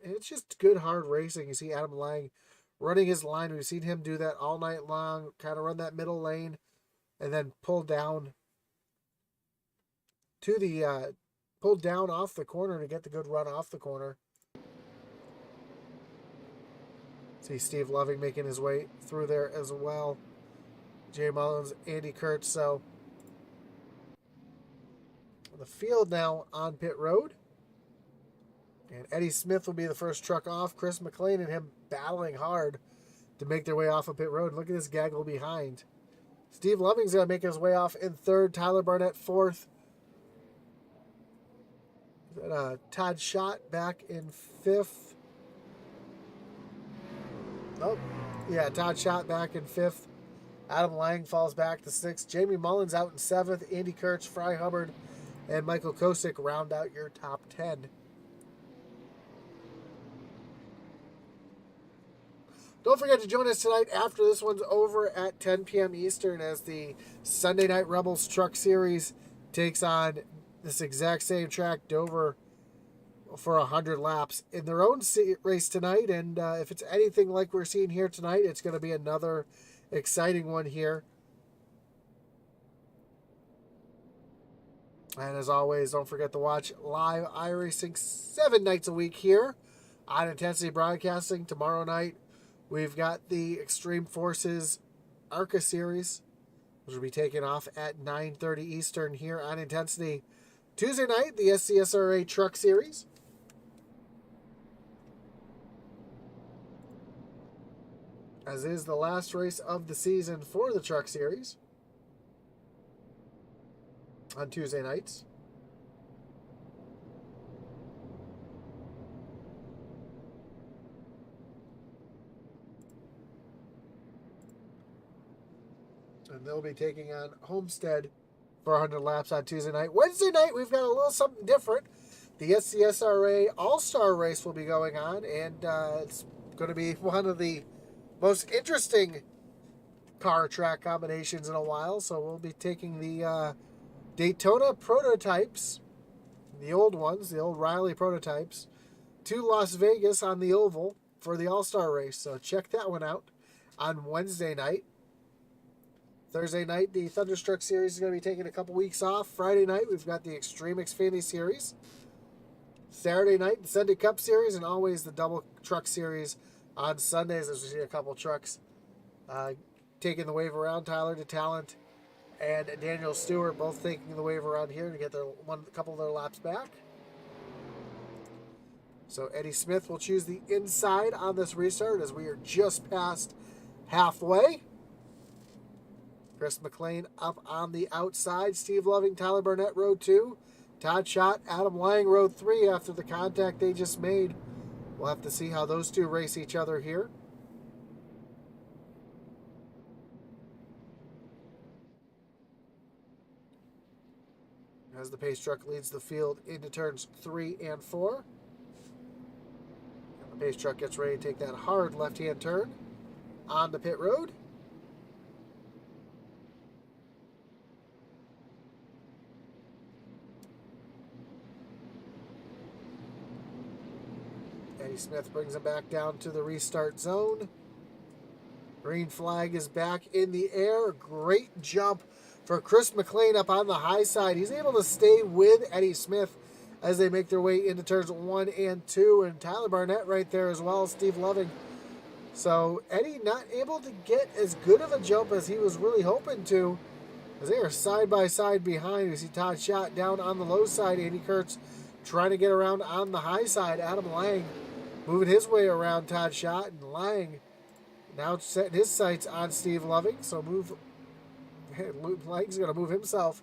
And it's just good, hard racing. You see Adam Lang running his line. We've seen him do that all night long, kind of run that middle lane, and then pull down to the pull down off the corner to get the good run off the corner. See Steve Loving making his way through there as well. Jay Mullins, Andy Kurtz. So the field now on pit road. And Eddie Smith will be the first truck off. Chris McLean and him battling hard to make their way off of pit road. Look at this gaggle behind. Steve Loving's going to make his way off in third. Tyler Barnett fourth. Todd Schott back in fifth. Oh, yeah, Todd Schott back in fifth. Adam Lang falls back to sixth. Jamie Mullins out in seventh. Andy Kurtz, Fry Hubbard, and Michael Kosick round out your top 10. Don't forget to join us tonight after this one's over at 10 p.m. Eastern as the Sunday Night Rebels Truck Series takes on this exact same track, Dover, for 100 laps in their own race tonight. And if it's anything like we're seeing here tonight, it's going to be another exciting one here. And as always, don't forget to watch live iRacing 7 nights a week here on Intensity Broadcasting. Tomorrow night, we've got the Extreme Forces ARCA Series, which will be taking off at 9:30 Eastern here on Intensity. Tuesday night, the SCSRA Truck Series. As is the last race of the season for the Truck Series on Tuesday nights. And they'll be taking on Homestead for 100 laps on Tuesday night. Wednesday night, we've got a little something different. The SCSRA All-Star Race will be going on, and it's going to be one of the most interesting car track combinations in a while. So we'll be taking the Daytona prototypes, the old ones, the old Riley prototypes, to Las Vegas on the Oval for the All-Star Race. So check that one out on Wednesday night. Thursday night, the Thunderstruck Series is going to be taking a couple weeks off. Friday night, we've got the Extreme Xfinity Series. Saturday night, the Sunday Cup Series, and always the Double Truck Series on Sundays, as we see a couple trucks taking the wave around. Tyler DeTalent and Daniel Stewart both taking the wave around here to get a couple of their laps back. So Eddie Smith will choose the inside on this restart as we are just past halfway. Chris McLean up on the outside. Steve Loving, Tyler Barnett, row 2. Todd Schott, Adam Lang, row 3 after the contact they just made. We'll have to see how those two race each other here. As the pace truck leads the field into turns 3 and 4. And the pace truck gets ready to take that hard left-hand turn on the pit road. Eddie Smith brings him back down to the restart zone. Green flag is back in the air. Great jump for Chris McLean up on the high side. He's able to stay with Eddie Smith as they make their way into turns 1 and 2. And Tyler Barnett right there as well, Steve Loving. So Eddie not able to get as good of a jump as he was really hoping to, as they are side by side behind. You see Todd Schott down on the low side. Andy Kurtz trying to get around on the high side. Adam Lang moving his way around Todd Schott, and Lang now setting his sights on Steve Loving. So Lang's going to move himself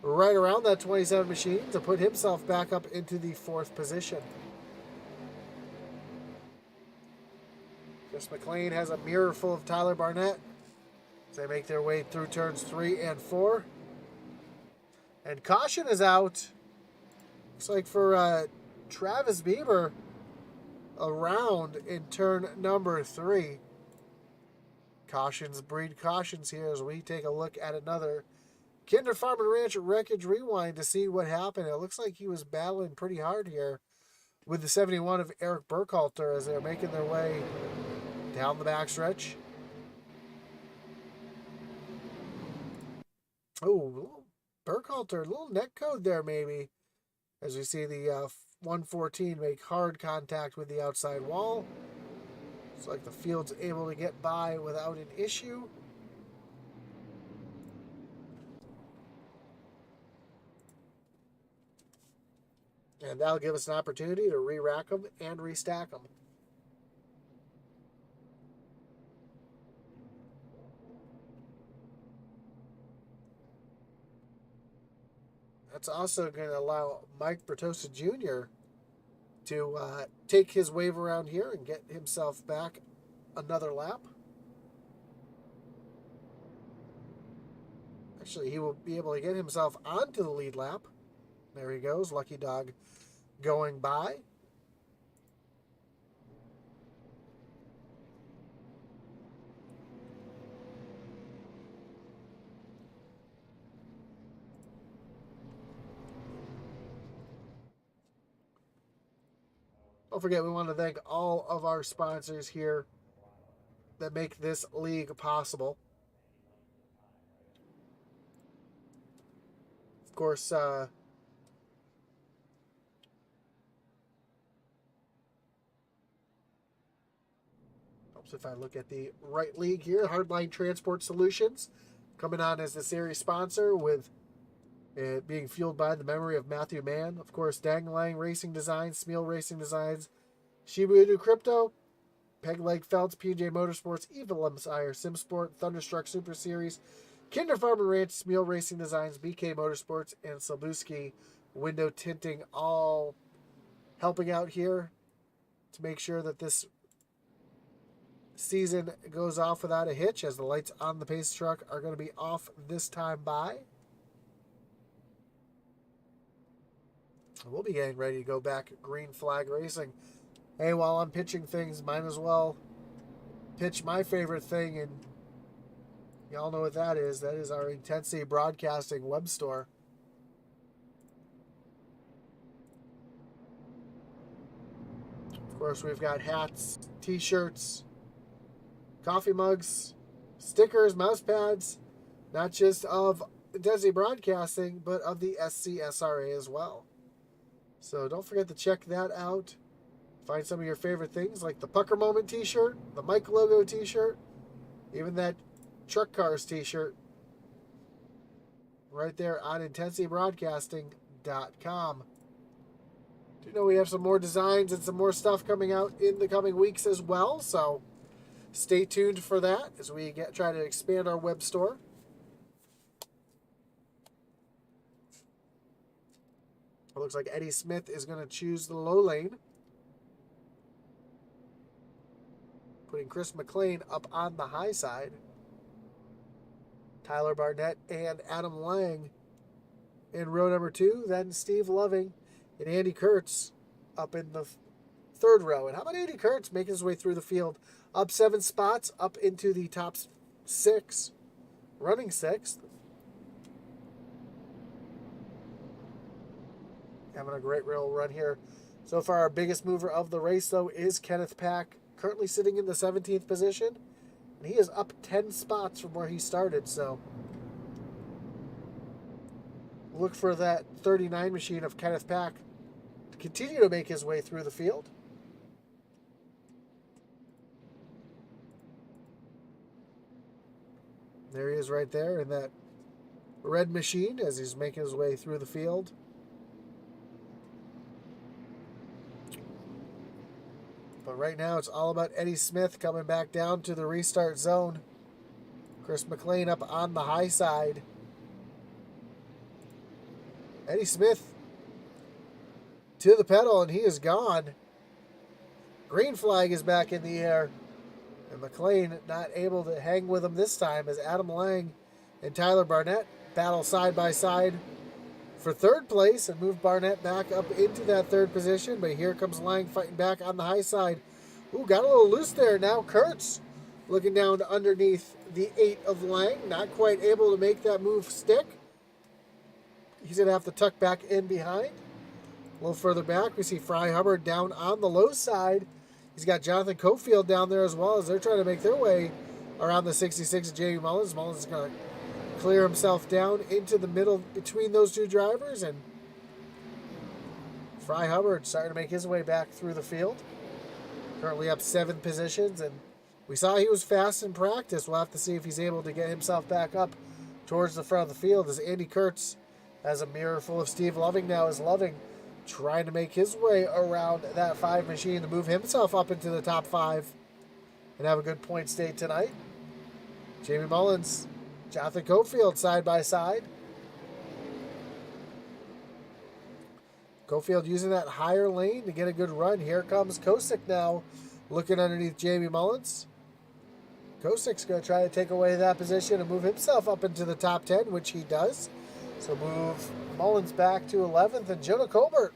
right around that 27 machine to put himself back up into the 4th position. Chris McLean has a mirror full of Tyler Barnett as they make their way through turns 3 and 4. And caution is out. Looks like for Travis Bieber around in turn number 3. Cautions breed cautions here as we take a look at another Kinder Farm and Ranch Wreckage Rewind to see what happened. It looks like he was battling pretty hard here with the 71 of Eric Burkhalter as they're making their way down the backstretch. Oh, Burkhalter, little neck code there maybe. As we see the 114 make hard contact with the outside wall. Looks like the field's able to get by without an issue. And that'll give us an opportunity to re-rack them and restack them. That's also going to allow Mike Bertosa Jr. to take his wave around here and get himself back another lap. Actually, he will be able to get himself onto the lead lap. There he goes, Lucky Dog going by. Don't forget, we want to thank all of our sponsors here that make this league possible. Of course, helps if I look at the right league here. Hardline Transport Solutions coming on as the series sponsor, with it being fueled by the memory of Matthew Mann. Of course, Danglang Racing Designs, Smeal Racing Designs, Shiba Inu Crypto, Peg Leg Felts, PJ Motorsports, Evil Empire, SimSport, Thunderstruck Super Series, Kinder Farm and Ranch, Smeal Racing Designs, BK Motorsports, and Silbuski Window Tinting, all helping out here to make sure that this season goes off without a hitch, as the lights on the pace truck are going to be off this time by. We'll be getting ready to go back green flag racing. Hey, while I'm pitching things, might as well pitch my favorite thing, and y'all know what that is. That is our Intensity Broadcasting web store. Of course, we've got hats, t-shirts, coffee mugs, stickers, mouse pads, not just of Intensity Broadcasting, but of the SCSRA as well. So don't forget to check that out. Find some of your favorite things like the Pucker Moment t-shirt, the Mike logo t-shirt, even that Truck Cars t-shirt right there on IntensityBroadcasting.com. Do you know we have some more designs and some more stuff coming out in the coming weeks as well, so stay tuned for that as we try to expand our web store. It looks like Eddie Smith is going to choose the low lane, putting Chris McLean up on the high side. Tyler Barnett and Adam Lang in row number 2. Then Steve Loving and Andy Kurtz up in the 3rd row. And how about Andy Kurtz making his way through the field? Up 7 spots, up into the top 6, running 6th. Having a great real run here. So far, our biggest mover of the race, though, is Kenneth Pack, currently sitting in the 17th position. And he is up 10 spots from where he started, so look for that 39 machine of Kenneth Pack to continue to make his way through the field. There he is right there in that red machine as he's making his way through the field. But right now it's all about Eddie Smith coming back down to the restart zone. Chris McLean up on the high side. Eddie Smith to the pedal, and he is gone. Green flag is back in the air. And McLean not able to hang with him this time as Adam Lang and Tyler Barnett battle side by side for third place and move Barnett back up into that third position. But here comes Lang fighting back on the high side. Ooh, got a little loose there. Now Kurtz looking down to underneath the 8 of Lang. Not quite able to make that move stick. He's going to have to tuck back in behind. A little further back, we see Fry Hubbard down on the low side. He's got Jonathan Cofield down there as well as they're trying to make their way around the 66 of Jamie Mullins. Mullins is going to clear himself down into the middle between those two drivers. And Fry Hubbard starting to make his way back through the field. Currently up 7 positions. And we saw he was fast in practice. We'll have to see if he's able to get himself back up towards the front of the field as Andy Kurtz has a mirror full of Steve Loving now as Loving trying to make his way around that 5 machine to move himself up into the top 5 and have a good point state tonight. Jamie Mullins, Jonathan Cofield side by side. Cofield using that higher lane to get a good run. Here comes Kosick now looking underneath Jamie Mullins. Kosick's going to try to take away that position and move himself up into the top 10, which he does. So move Mullins back to 11th and Jonah Colbert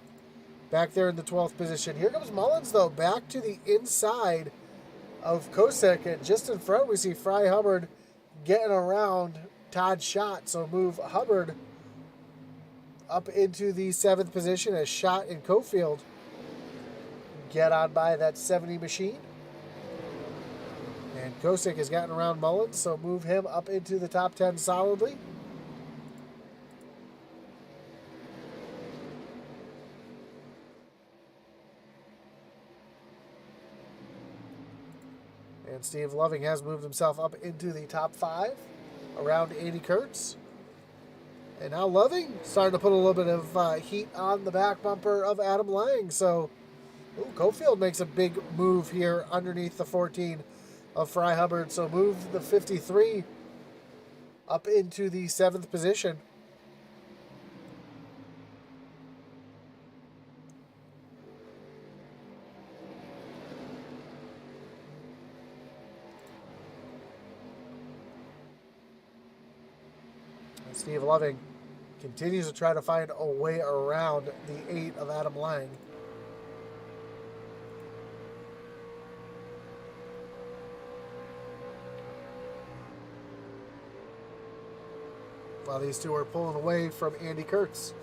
back there in the 12th position. Here comes Mullins, though, back to the inside of Kosick. And just in front, we see Fry Hubbard getting around Todd Schott. So move Hubbard up into the 7th position as Schott and Cofield get on by that 70 machine. And Kosick has gotten around Mullins, so move him up into the top 10 solidly. And Steve Loving has moved himself up into the top 5 around Andy Kurtz. And now Loving starting to put a little bit of heat on the back bumper of Adam Lang. So Cofield makes a big move here underneath the 14 of Fry Hubbard. So move the 53 up into the 7th position. Steve Loving continues to try to find a way around the 8 of Adam Lang. While these two are pulling away from Andy Kurtz.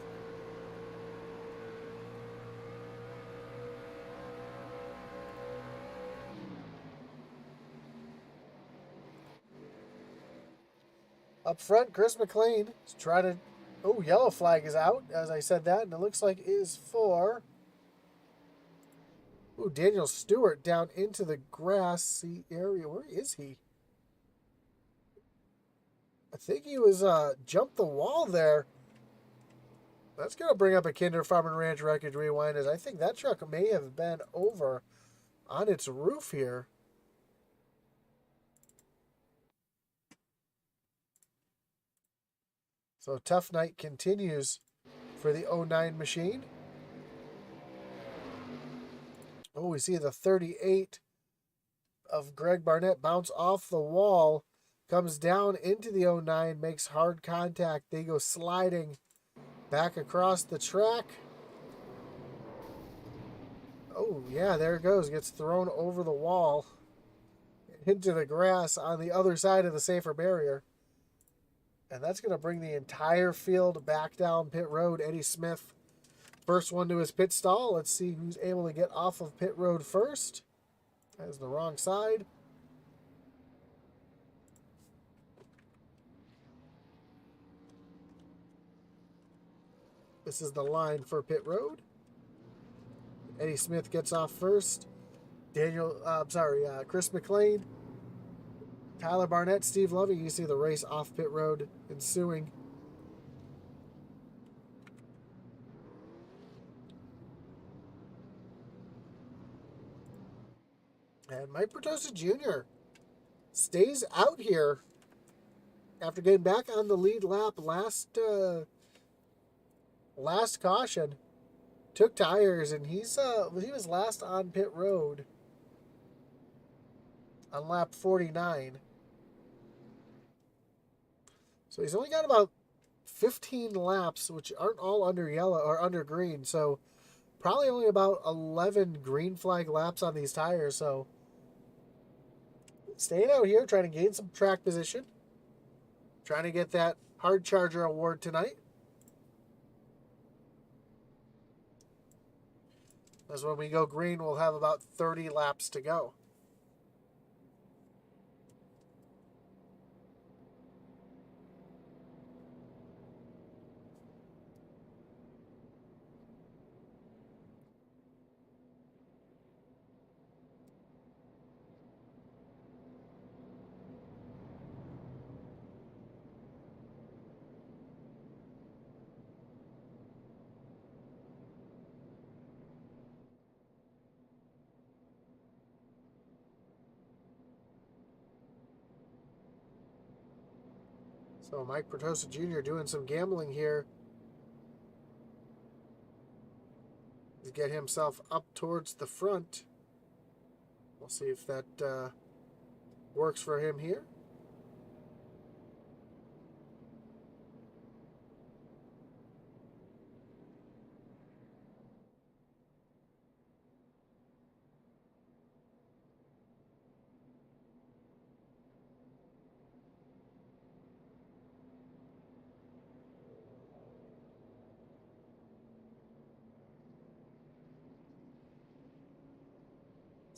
Up front, Chris McLean is trying to... Oh, yellow flag is out, as I said that, and it looks like it is for... Oh, Daniel Stewart down into the grassy area. Where is he? I think he was jumped the wall there. That's going to bring up a Kinder Farm and Ranch Wreckage Rewind, as I think that truck may have been over on its roof here. So tough night continues for the 09 machine. Oh, we see the 38 of Greg Barnett bounce off the wall, comes down into the 09, makes hard contact. They go sliding back across the track. Oh, yeah, there it goes. Gets thrown over the wall into the grass on the other side of the safer barrier. And that's going to bring the entire field back down pit road. Eddie Smith, first one to his pit stall. Let's see who's able to get off of pit road first. That is the wrong side. This is the line for pit road. Eddie Smith gets off first. Chris McLean, Tyler Barnett, Steve Loving. You see the race off pit road ensuing. And Mike Bertosa Jr. stays out here after getting back on the lead lap last caution. Took tires, and he was last on pit road on lap 49. So he's only got about 15 laps, which aren't all under yellow or under green. So probably only about 11 green flag laps on these tires. So staying out here, trying to gain some track position. Trying to get that hard charger award tonight. As when we go green, we'll have about 30 laps to go. So Mike Bertosa Jr. doing some gambling here to get himself up towards the front. We'll see if that works for him here.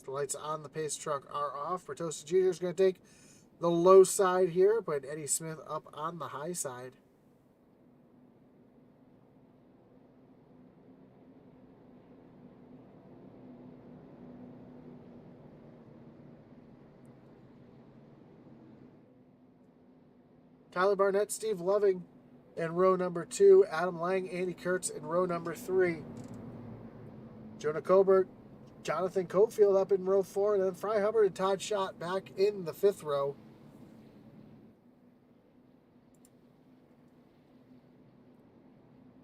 The lights on the pace truck are off. Bertosa Jr. is going to take the low side here, but Eddie Smith up on the high side. Tyler Barnett, Steve Loving in row number 2. Adam Lang, Andy Kurtz in row number 3. Jonah Colbert, Jonathan Copefield up in row 4, and then Fry Hubbard and Todd Schott back in the 5th row.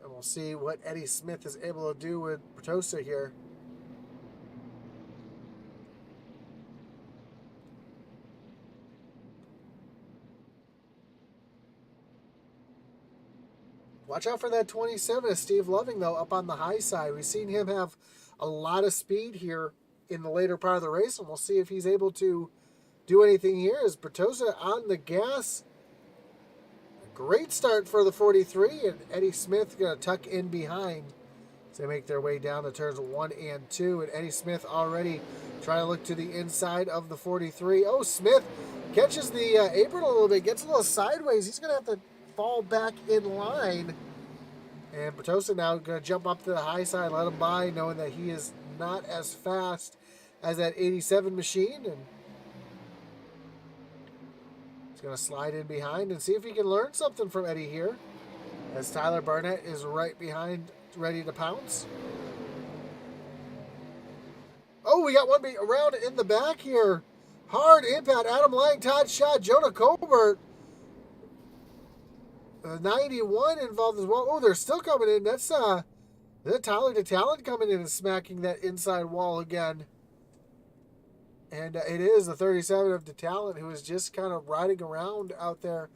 And we'll see what Eddie Smith is able to do with Bertosa here. Watch out for that 27 of Steve Loving, though, up on the high side. We've seen him have a lot of speed here in the later part of the race, and we'll see if he's able to do anything here. As Bertosa on the gas. Great start for the 43, and Eddie Smith going to tuck in behind as they make their way down to turns 1 and 2. And Eddie Smith already trying to look to the inside of the 43. Oh, Smith catches the apron a little bit, gets a little sideways. He's going to have to fall back in line. And Bertosa now going to jump up to the high side, let him by, knowing that he is not as fast as that 87 machine. And he's going to slide in behind and see if he can learn something from Eddie here, as Tyler Barnett is right behind, ready to pounce. Oh, we got one around in the back here. Hard impact. Adam Lang, Todd Schott, Jonah Colbert. 91 involved as well. Oh, they're still coming in. That's Tyler DeTalent coming in and smacking that inside wall again. And it is the 37 of DeTalent, who is just kind of riding around out there,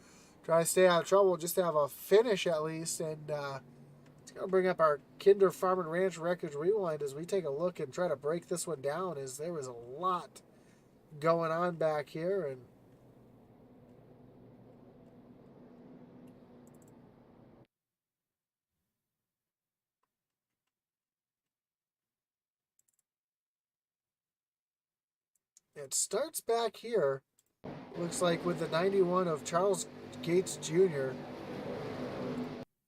trying to stay out of trouble, just to have a finish at least. And it's going to bring up our Kinder Farm and Ranch Records Rewind as we take a look and try to break this one down, as there was a lot going on back here. And it starts back here, looks like, with the 91 of Charles Gates Jr.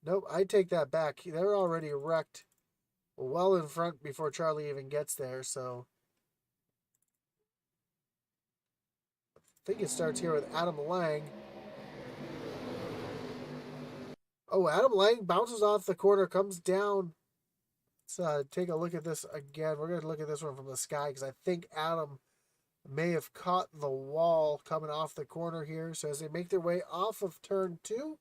Nope, I take that back. They're already wrecked well in front before Charlie even gets there, so I think it starts here with Adam Lang. Oh, Adam Lang bounces off the corner, comes down. Let's take a look at this again. We're going to look at this one from the sky because I think Adam may have caught the wall coming off the corner here. So as they make their way off of turn 2,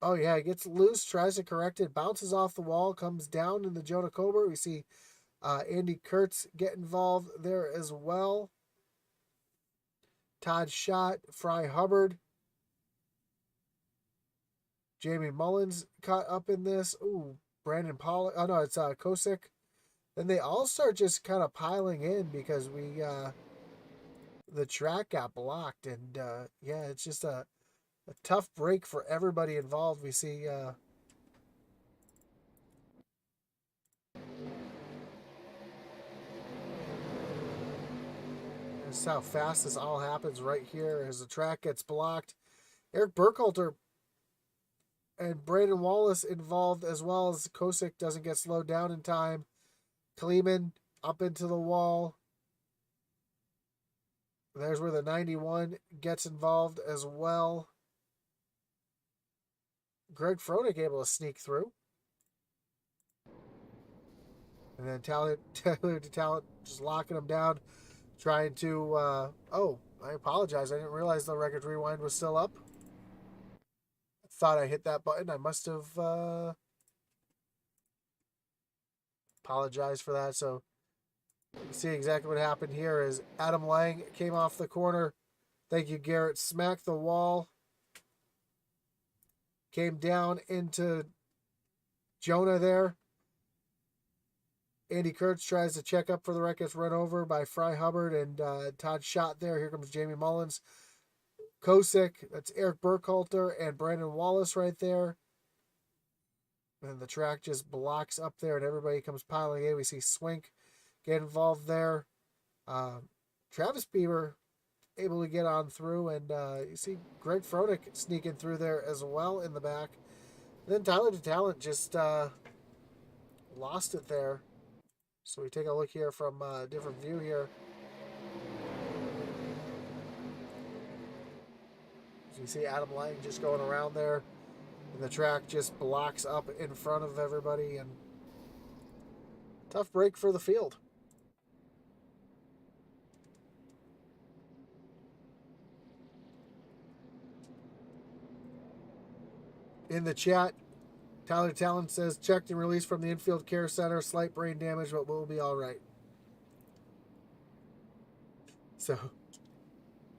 oh yeah, it gets loose, tries to correct it, bounces off the wall, comes down in the Jonah Cobra. We see Andy Kurtz get involved there as well. Todd Schott, Fry Hubbard, Jamie Mullins caught up in this. Ooh, Brandon Pollock. Oh no, it's Kosick. Then they all start just kind of piling in because the track got blocked, and yeah, it's just a tough break for everybody involved. We see this is how fast this all happens right here as the track gets blocked. Eric Burkhalter and Braden Wallace involved as well as Kosick doesn't get slowed down in time. Kleeman up into the wall. There's where the 91 gets involved as well. Greg Froelich able to sneak through. And then Taylor to Talent just locking him down, trying to, oh, I apologize. I didn't realize the record rewind was still up. I thought I hit that button. I must have apologized for that. So you see exactly what happened here is Adam Lang came off the corner. Thank you, Garrett. Smacked the wall. Came down into Jonah there. Andy Kurtz tries to check up for the wreck. Gets run over by Fry Hubbard and Todd Schott there. Here comes Jamie Mullins. Kosick, that's Eric Burkhalter and Brandon Wallace right there. And the track just blocks up there and everybody comes piling in. We see Swink get involved there. Travis Bieber able to get on through, and you see Greg Froelich sneaking through there as well in the back. And then Tyler to Talent just lost it there. So we take a look here from a different view here. As you see Adam Lang just going around there, and the track just blocks up in front of everybody, and tough break for the field. In the chat, Tyler Talent says, checked and released from the infield care center. Slight brain damage, but we'll be all right. So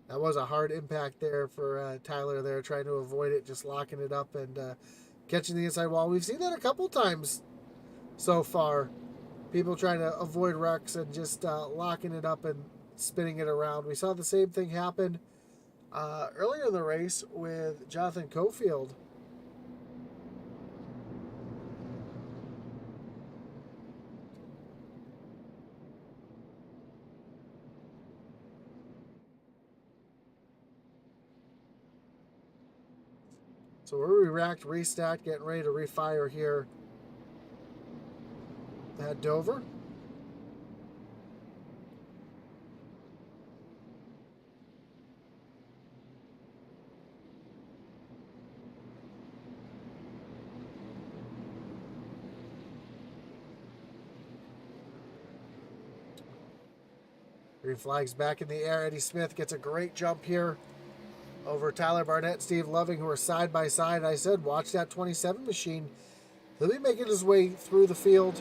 that was a hard impact there for Tyler there, trying to avoid it, just locking it up and catching the inside wall. We've seen that a couple times so far. People trying to avoid wrecks and just locking it up and spinning it around. We saw the same thing happen earlier in the race with Jonathan Cofield. So we're re-racked, restacked, getting ready to refire here at Dover. Green flag's back in the air. Eddie Smith gets a great jump here over Tyler Barnett, Steve Loving, who are side by side. I said, watch that 27 machine. He'll be making his way through the field.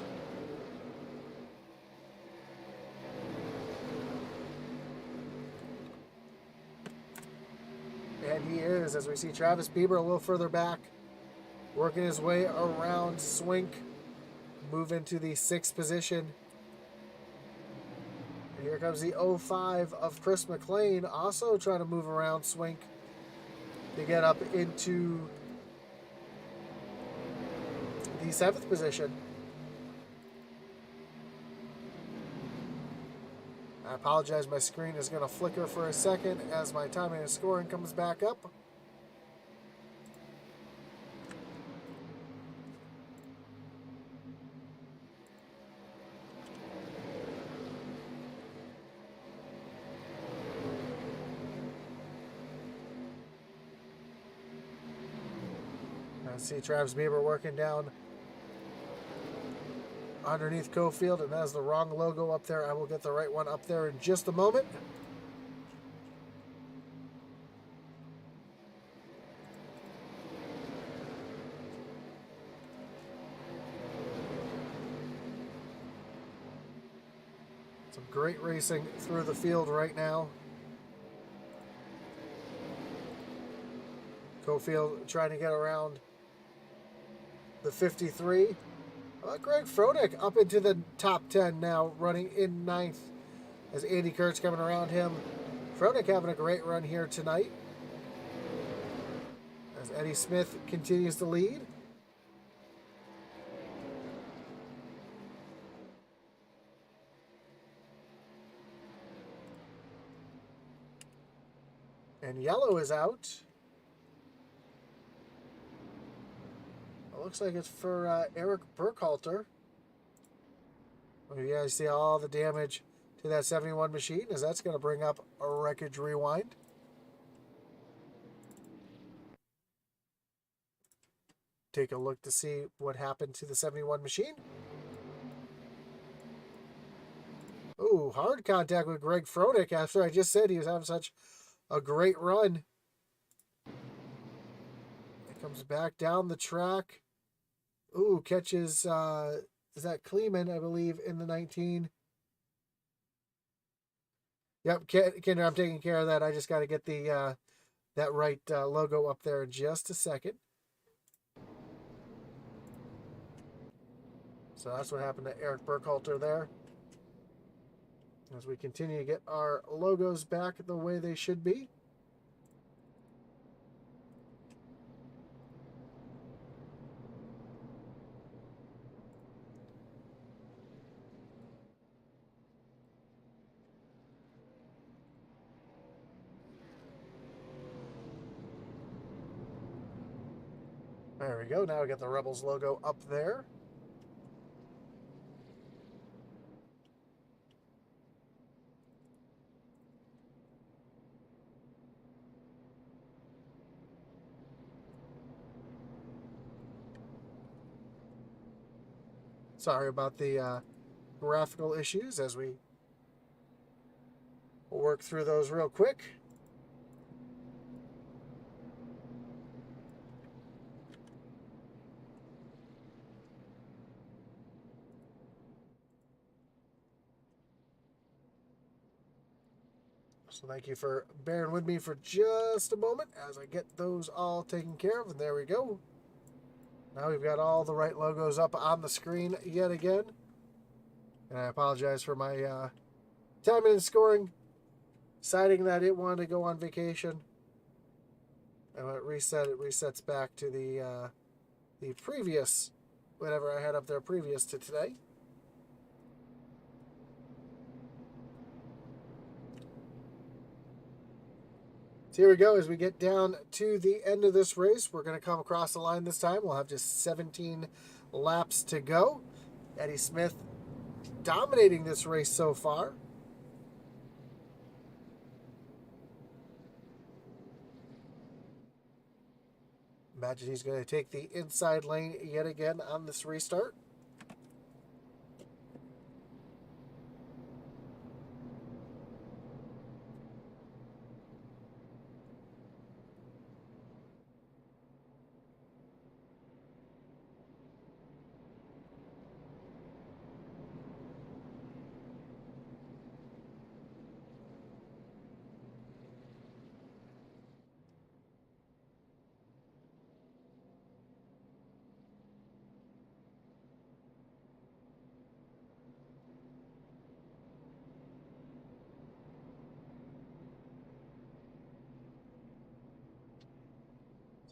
And he is, as we see Travis Bieber a little further back, working his way around Swink, move into the 6th position. And here comes the 05 of Chris McLean, also trying to move around Swink to get up into the 7th position. I apologize, my screen is going to flicker for a second as my timing and scoring comes back up. I see Travis Bieber working down underneath Cofield, and that is the wrong logo up there. I will get the right one up there in just a moment. Some great racing through the field right now. Cofield trying to get around the 53. Greg Fronick up into the top 10 now, running in 9th as Andy Kurtz coming around him. Fronick having a great run here tonight as Eddie Smith continues to lead. And yellow is out. It looks like it's for Eric Burkhalter. You guys see all the damage to that 71 machine, as that's going to bring up a wreckage rewind. Take a look to see what happened to the 71 machine. Ooh, hard contact with Greg Fronick after I just said he was having such a great run. It comes back down the track. Ooh, catches, is that Kleeman, I believe, in the 19. Yep, Kinder, I'm taking care of that. I just got to get the that right logo up there in just a second. So that's what happened to Eric Burkhalter there. As we continue to get our logos back the way they should be. There we go. Now we got the Rebels logo up there. Sorry about the graphical issues as we work through those real quick. So thank you for bearing with me for just a moment as I get those all taken care of. And there we go. Now we've got all the right logos up on the screen yet again. And I apologize for my timing and scoring, deciding that it wanted to go on vacation. And when it resets back to the previous, whatever I had up there previous to today. So here we go. As we get down to the end of this race, we're going to come across the line this time. We'll have just 17 laps to go. Eddie Smith dominating this race so far. Imagine he's going to take the inside lane yet again on this restart.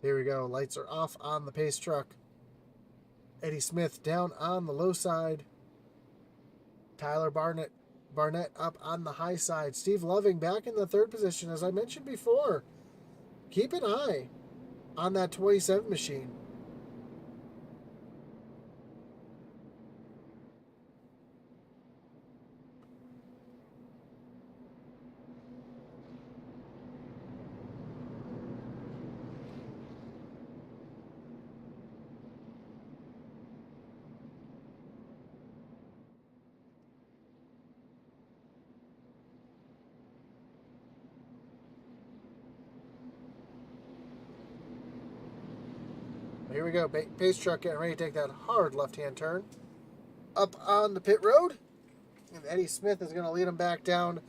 Here we go. Lights are off on the pace truck. Eddie Smith down on the low side. Tyler Barnett up on the high side. Steve Loving back in the third position. As I mentioned before, keep an eye on that 27 machine. Here we go. Pace truck getting ready to take that hard left-hand turn up on the pit road. And Eddie Smith is going to lead him back down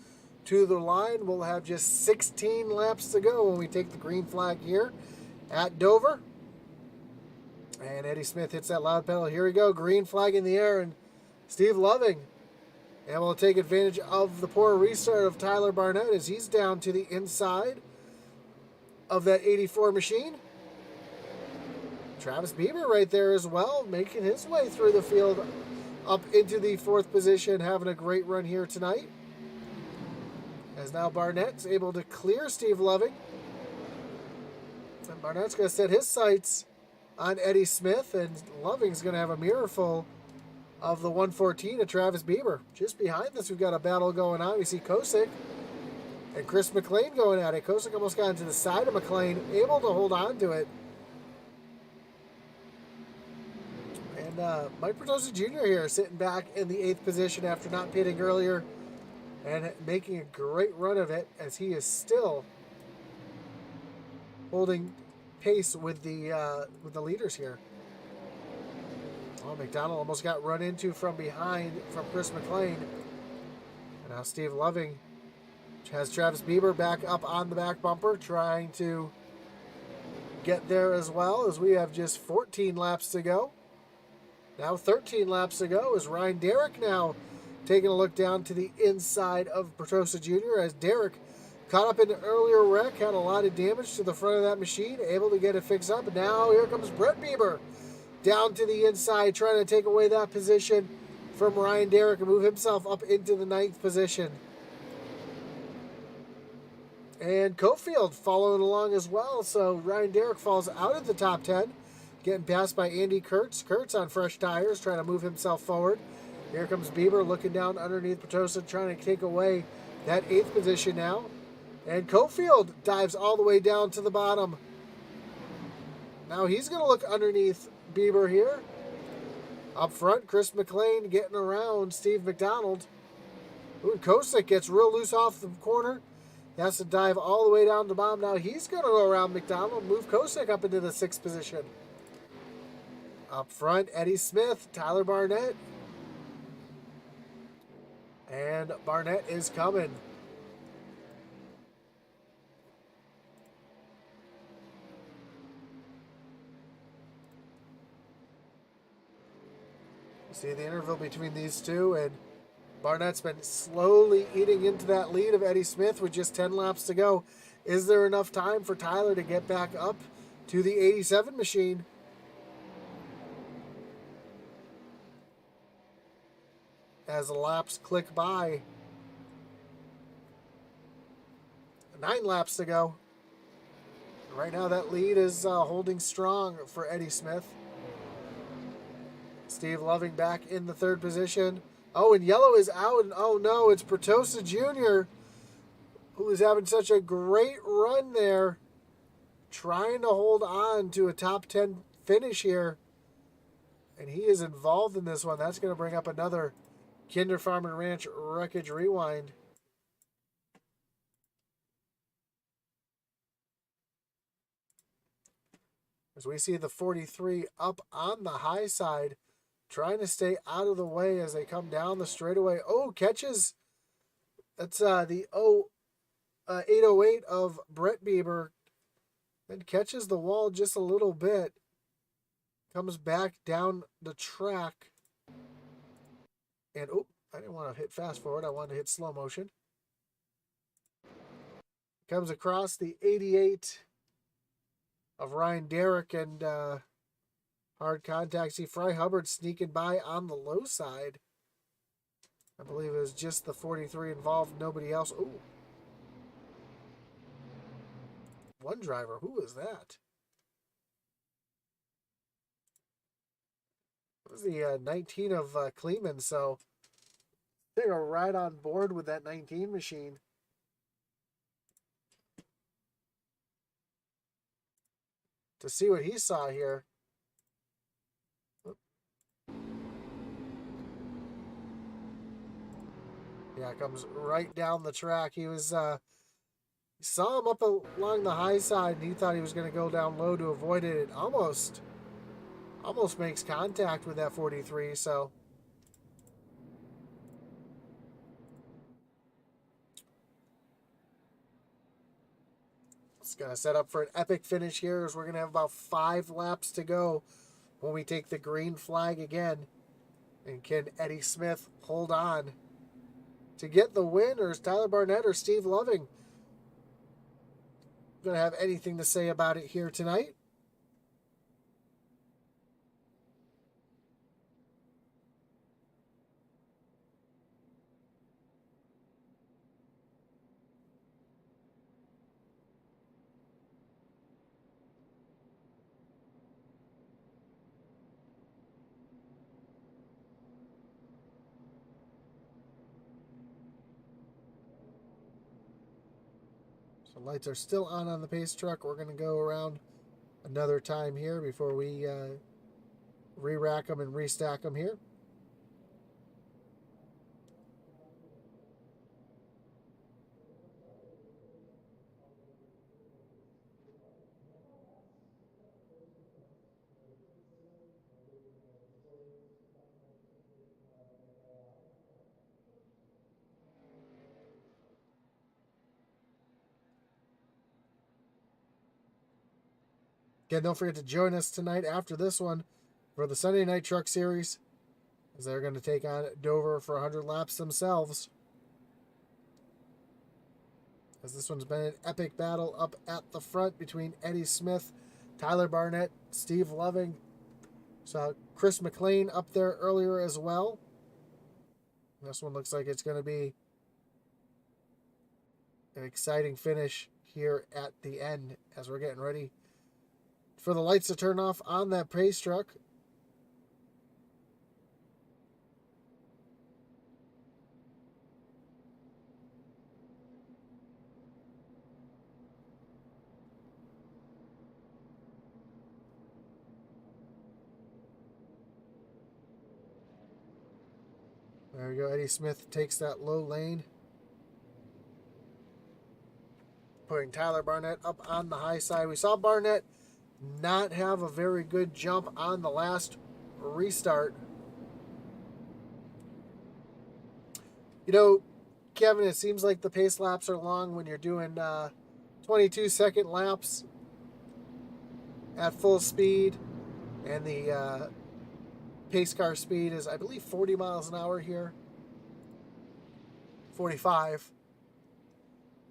to the line. We'll have just 16 laps to go when we take the green flag here at Dover. And Eddie Smith hits that loud pedal. Here we go. Green flag in the air. And Steve Loving. And we'll take advantage of the poor restart of Tyler Barnett as he's down to the inside of that 84 machine. Travis Bieber right there as well, making his way through the field up into the 4th position, having a great run here tonight. As now Barnett's able to clear Steve Loving. And Barnett's going to set his sights on Eddie Smith, and Loving's going to have a mirror full of the 114 of Travis Bieber. Just behind this, we've got a battle going on. We see Kosick and Chris McLean going at it. Kosick almost got into the side of McLean, able to hold on to it. And Mike Bertosa Jr. here sitting back in the 8th position after not pitting earlier and making a great run of it, as he is still holding pace with the leaders here. Oh, McDonald almost got run into from behind from Chris McLean. And now Steve Loving has Travis Bieber back up on the back bumper, trying to get there as well, as we have just 14 laps to go. Now 13 laps to go, as Ryan Derrick now taking a look down to the inside of Bertosa Jr. as Derrick caught up in an earlier wreck, had a lot of damage to the front of that machine, able to get it fixed up. And now here comes Brett Bieber down to the inside, trying to take away that position from Ryan Derrick and move himself up into the 9th position. And Cofield following along as well, so Ryan Derrick falls out of the top 10, getting passed by Andy Kurtz. Kurtz on fresh tires, trying to move himself forward. Here comes Bieber looking down underneath Bertosa, trying to take away that 8th position now. And Cofield dives all the way down to the bottom. Now he's going to look underneath Bieber here. Up front, Chris McLean getting around Steve McDonald. Ooh, Kosick gets real loose off the corner. He has to dive all the way down to the bottom. Now he's going to go around McDonald, move Kosick up into the 6th position. Up front, Eddie Smith, Tyler Barnett. And Barnett is coming. See the interval between these two, and Barnett's been slowly eating into that lead of Eddie Smith with just 10 laps to go. Is there enough time for Tyler to get back up to the 87 machine? As the laps click by. 9 laps to go. Right now that lead is holding strong for Eddie Smith. Steve Loving back in the 3rd position. Oh, and yellow is out. And oh no, it's Bertosa Jr., who is having such a great run there, trying to hold on to a top 10 finish here. And he is involved in this one. That's going to bring up another Kinder Farm and Ranch Wreckage Rewind. As we see the 43 up on the high side, trying to stay out of the way as they come down the straightaway. Oh, catches. That's the 808 of Brett Bieber. Then catches the wall just a little bit. Comes back down the track. And, oh, I didn't want to hit fast forward. I wanted to hit slow motion. Comes across the 88 of Ryan Derrick and hard contact. See Fry Hubbard sneaking by on the low side. I believe it was just the 43 involved, nobody else. Ooh. One driver. Who is that? It was the 19 of Kleeman, so they're right on board with that 19 machine. To see what he saw here. Yeah, comes right down the track. He was, saw him up along the high side, and he thought he was going to go down low to avoid it. It almost Almost makes contact with that 43, so. It's going to set up for an epic finish here as we're going to have about 5 laps to go when we take the green flag again. And can Eddie Smith hold on to get the win, or is Tyler Barnett or Steve Loving going to have anything to say about it here tonight? So lights are still on the pace truck. We're going to go around another time here before we re-rack them and restack them here. Again, don't forget to join us tonight after this one for the Sunday Night Truck Series, as they're going to take on Dover for 100 laps themselves. As this one's been an epic battle up at the front between Eddie Smith, Tyler Barnett, Steve Loving. Saw Chris McLean up there earlier as well. This one looks like it's going to be an exciting finish here at the end as we're getting ready for the lights to turn off on that pace truck. There we go. Eddie Smith takes that low lane, putting Tyler Barnett up on the high side. We saw Barnett not have a very good jump on the last restart. You know, Kevin, it seems like the pace laps are long when you're doing 22-second laps at full speed, and the pace car speed is, I believe, 40 miles an hour here. 45.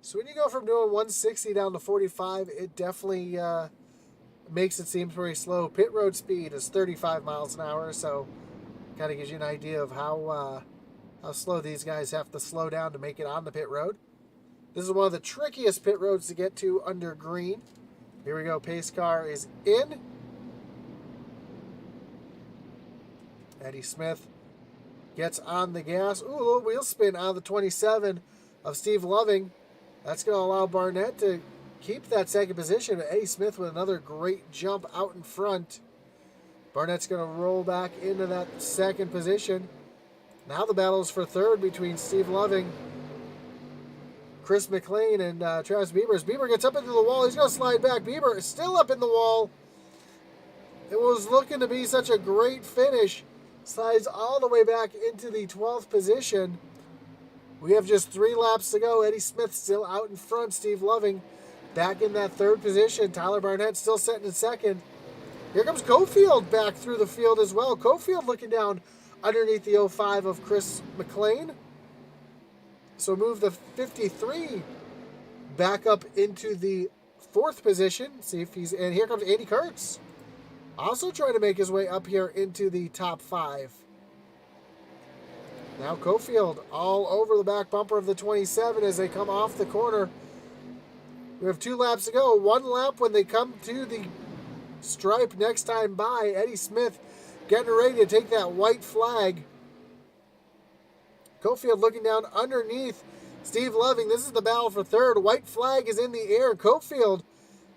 So when you go from doing 160 down to 45, it definitely makes it seem pretty slow. Pit road speed is 35 miles an hour, so kind of gives you an idea of how slow these guys have to slow down to make it on the pit road. This is one of the trickiest pit roads to get to under green. Here we go. Pace car is in. Eddie Smith gets on the gas. Ooh, a little wheel spin out of the 27 of Steve Loving. That's going to allow Barnett to keep that second position. Eddie Smith with another great jump out in front. Barnett's going to roll back into that second position. Now the battle is for third between Steve Loving, Chris McLean, and Travis Bieber. As Bieber gets up into the wall, he's going to slide back. Bieber is still up in the wall. It was looking to be such a great finish. Slides all the way back into the 12th position. We have just 3 laps to go. Eddie Smith still out in front. Steve Loving back in that third position. Tyler Barnett still sitting in second. Here comes Cofield back through the field as well. Cofield looking down underneath the 05 of Chris McLean. So move the 53 back up into the 4th position. See if he's... And here comes Andy Kurtz, also trying to make his way up here into the top 5. Now Cofield all over the back bumper of the 27 as they come off the corner. We have 2 laps to go. 1 lap when they come to the stripe next time by. Eddie Smith getting ready to take that white flag. Cofield looking down underneath Steve Loving. This is the battle for third. White flag is in the air. Cofield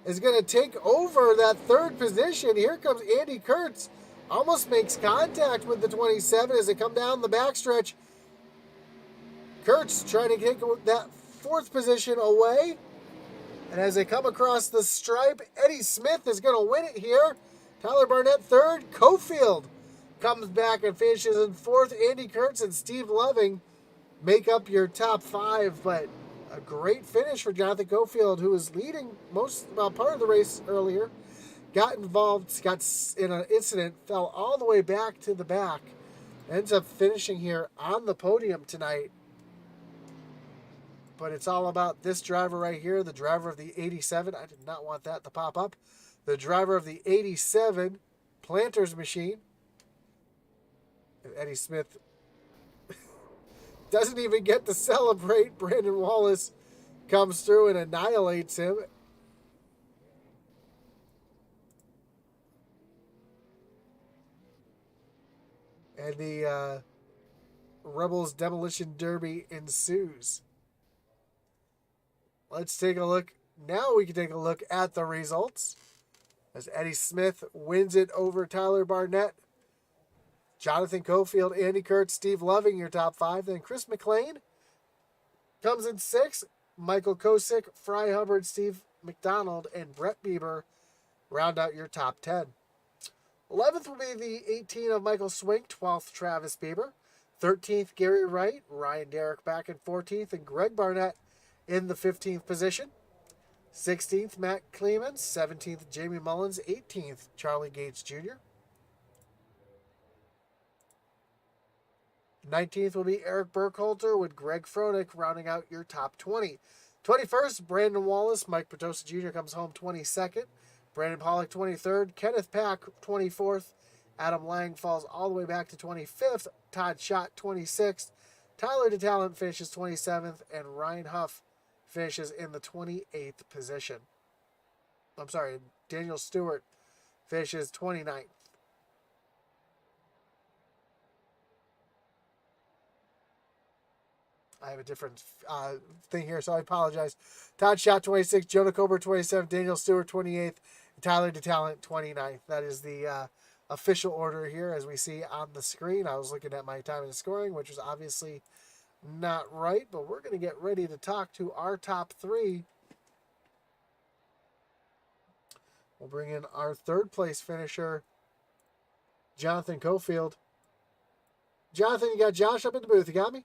is going to take over that third position. Here comes Andy Kurtz. Almost makes contact with the 27 as they come down the backstretch. Kurtz trying to take that 4th position away. And as they come across the stripe, Eddie Smith is going to win it here Tyler Barnett third. Cofield comes back and finishes in fourth. Andy Kurtz and Steve Loving make up your top five, but a great finish for Jonathan Cofield, who was leading part of the race earlier. Got involved, got in an incident, fell all the way back to the back. Ends up finishing here on the podium tonight. But it's all about this driver right here, the driver of the 87. I did not want that to pop up. The driver of the 87 Planters machine. And Eddie Smith doesn't even get to celebrate. Brandon Wallace comes through and annihilates him. And the Rebels Demolition Derby ensues. Let's take a look. Now we can take a look at the results. As Eddie Smith wins it over Tyler Barnett. Jonathan Cofield, Andy Kurtz, Steve Loving, your top five. Then Chris McLean comes in sixth. Michael Kosick, Fry Hubbard, Steve McDonald, and Brett Bieber round out your top 10. 11th will be the 18 of Michael Swink, 12th Travis Bieber, 13th Gary Wright, Ryan Derrick back in 14th, and Greg Barnett in the 15th position. 16th Matt Clemens, 17th Jamie Mullins, 18th Charlie Gates Jr. 19th will be Eric Burkhalter with Greg Froelich rounding out your top 20. 21st, Brandon Wallace. Mike Petosa Jr. comes home 22nd. Brandon Pollock 23rd. Kenneth Pack 24th. Adam Lang falls all the way back to 25th. Todd Schott 26th. Tyler DeTalent finishes 27th. And Ryan Huff finishes in the 28th position. I'm sorry, Daniel Stewart finishes 29th. I have a different thing here, so I apologize. Todd Schott, 26th. Jonah Cober, 27th. Daniel Stewart, 28th. Tyler DeTalent, 29th. That is the official order here, as we see on the screen. I was looking at my time and scoring, which was obviously not right, but we're going to get ready to talk to our top three. We'll bring in our third place finisher, Jonathan Cofield. Jonathan, you got Josh up in the booth. You got me?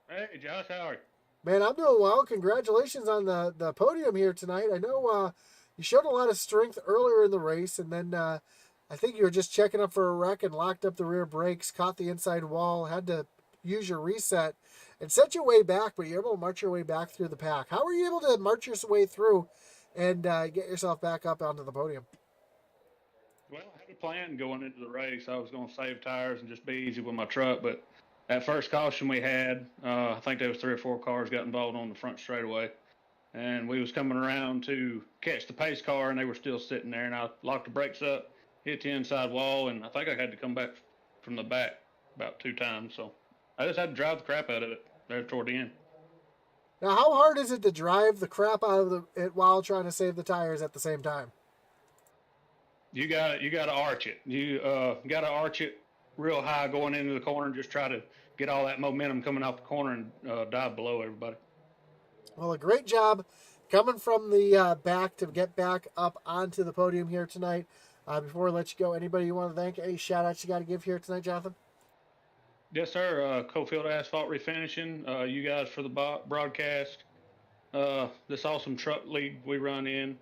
Hey, Josh, how are you? Man, I'm doing well. Congratulations on the podium here tonight. I know you showed a lot of strength earlier in the race, and then I think you were just checking up for a wreck and locked up the rear brakes, caught the inside wall, had to use your reset, and set your way back, but you're able to march your way back through the pack. How were you able to march your way through and get yourself back up onto the podium? Well, I had a plan going into the race. I was going to save tires and just be easy with my truck, but that first caution we had, I think there was 3 or 4 cars got involved on the front straightaway, and we was coming around to catch the pace car, and they were still sitting there, and I locked the brakes up, hit the inside wall, and I think I had to come back from the back about 2 times, so I just had to drive the crap out of it there toward the end. Now, how hard is it to drive the crap out of it while trying to save the tires at the same time? You got to arch it. You got to arch it real high going into the corner and just try to get all that momentum coming off the corner and dive below everybody. Well, a great job coming from the back to get back up onto the podium here tonight. Before we let you go, anybody you want to thank? Any shout outs you got to give here tonight, Jonathan? Yes, sir. Cofield Asphalt Refinishing, you guys for the broadcast. This awesome truck league we run in.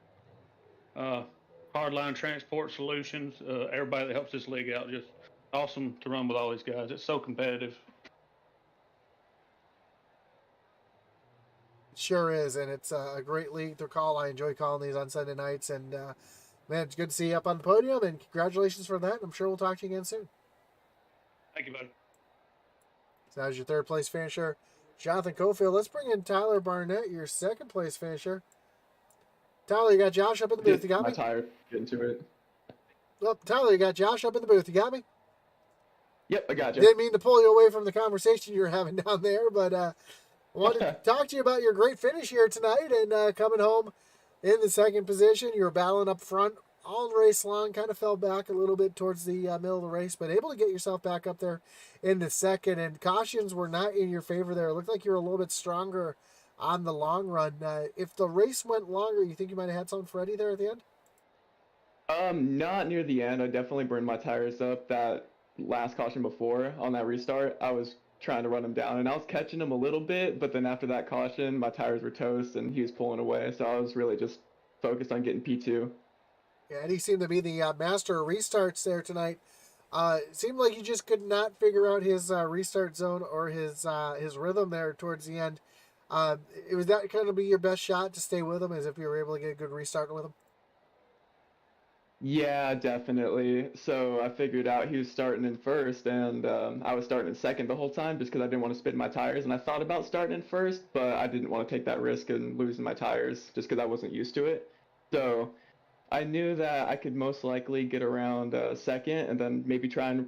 Hardline Transport Solutions, everybody that helps this league out, just awesome to run with all these guys. It's so competitive. It sure is, and it's a great league to call. I enjoy calling these on Sunday nights, and man, it's good to see you up on the podium, and congratulations for that. I'm sure we'll talk to you again soon. Thank you, buddy. So that was your third place finisher, Jonathan Cofield. Let's bring in Tyler Barnett, your second place finisher. Tyler, you got Josh up in the booth. You got me? My tire. Get into it. Oh, Tyler, you got Josh up in the booth. You got me? Yep, I got you. Didn't mean to pull you away from the conversation you were having down there, but I wanted to talk to you about your great finish here tonight and coming home in the second position. You were battling up front all race long, kind of fell back a little bit towards the middle of the race, but able to get yourself back up there in the second, and cautions were not in your favor there. It looked like you were a little bit stronger on the long run. If the race went longer, you think you might have had something for Eddie there at the end? Not near the end. I definitely burned my tires up that last caution before on that restart. I was trying to run him down and I was catching him a little bit, but then after that caution, my tires were toast and he was pulling away. So I was really just focused on getting P2. Yeah, Eddie seemed to be the master of restarts there tonight. It seemed like he just could not figure out his restart zone or his rhythm there towards the end. It was that kind of be your best shot to stay with him, as if you were able to get a good restart with him. Yeah, definitely. So I figured out he was starting in first, and I was starting in second the whole time just because I didn't want to spin my tires. And I thought about starting in first, but I didn't want to take that risk and losing my tires just because I wasn't used to it. So I knew that I could most likely get around second, and then maybe try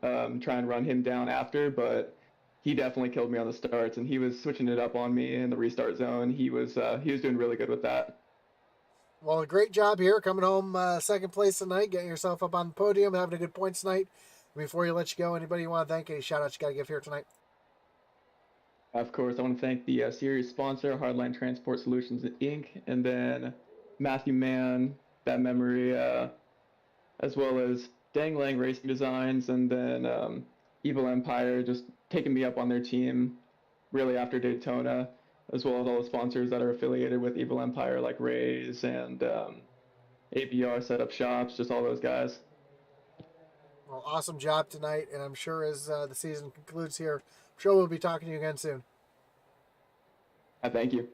and run him down after. But he definitely killed me on the starts, and he was switching it up on me in the restart zone. He was doing really good with that. Well, a great job here coming home second place tonight, getting yourself up on the podium, having a good points night. Before you let you go, anybody you want to thank, any shout outs you got to give here tonight? Of course, I want to thank the series sponsor, Hardline Transport Solutions Inc., and then Matthew Mann, That Memory, as well as Dangling Racing Designs, and then Evil Empire, just taking me up on their team really after Daytona, as well as all the sponsors that are affiliated with Evil Empire, like Rays and ABR Setup Shops, just all those guys. Well, awesome job tonight, and I'm sure as the season concludes here, I'm sure we'll be talking to you again soon. I thank you.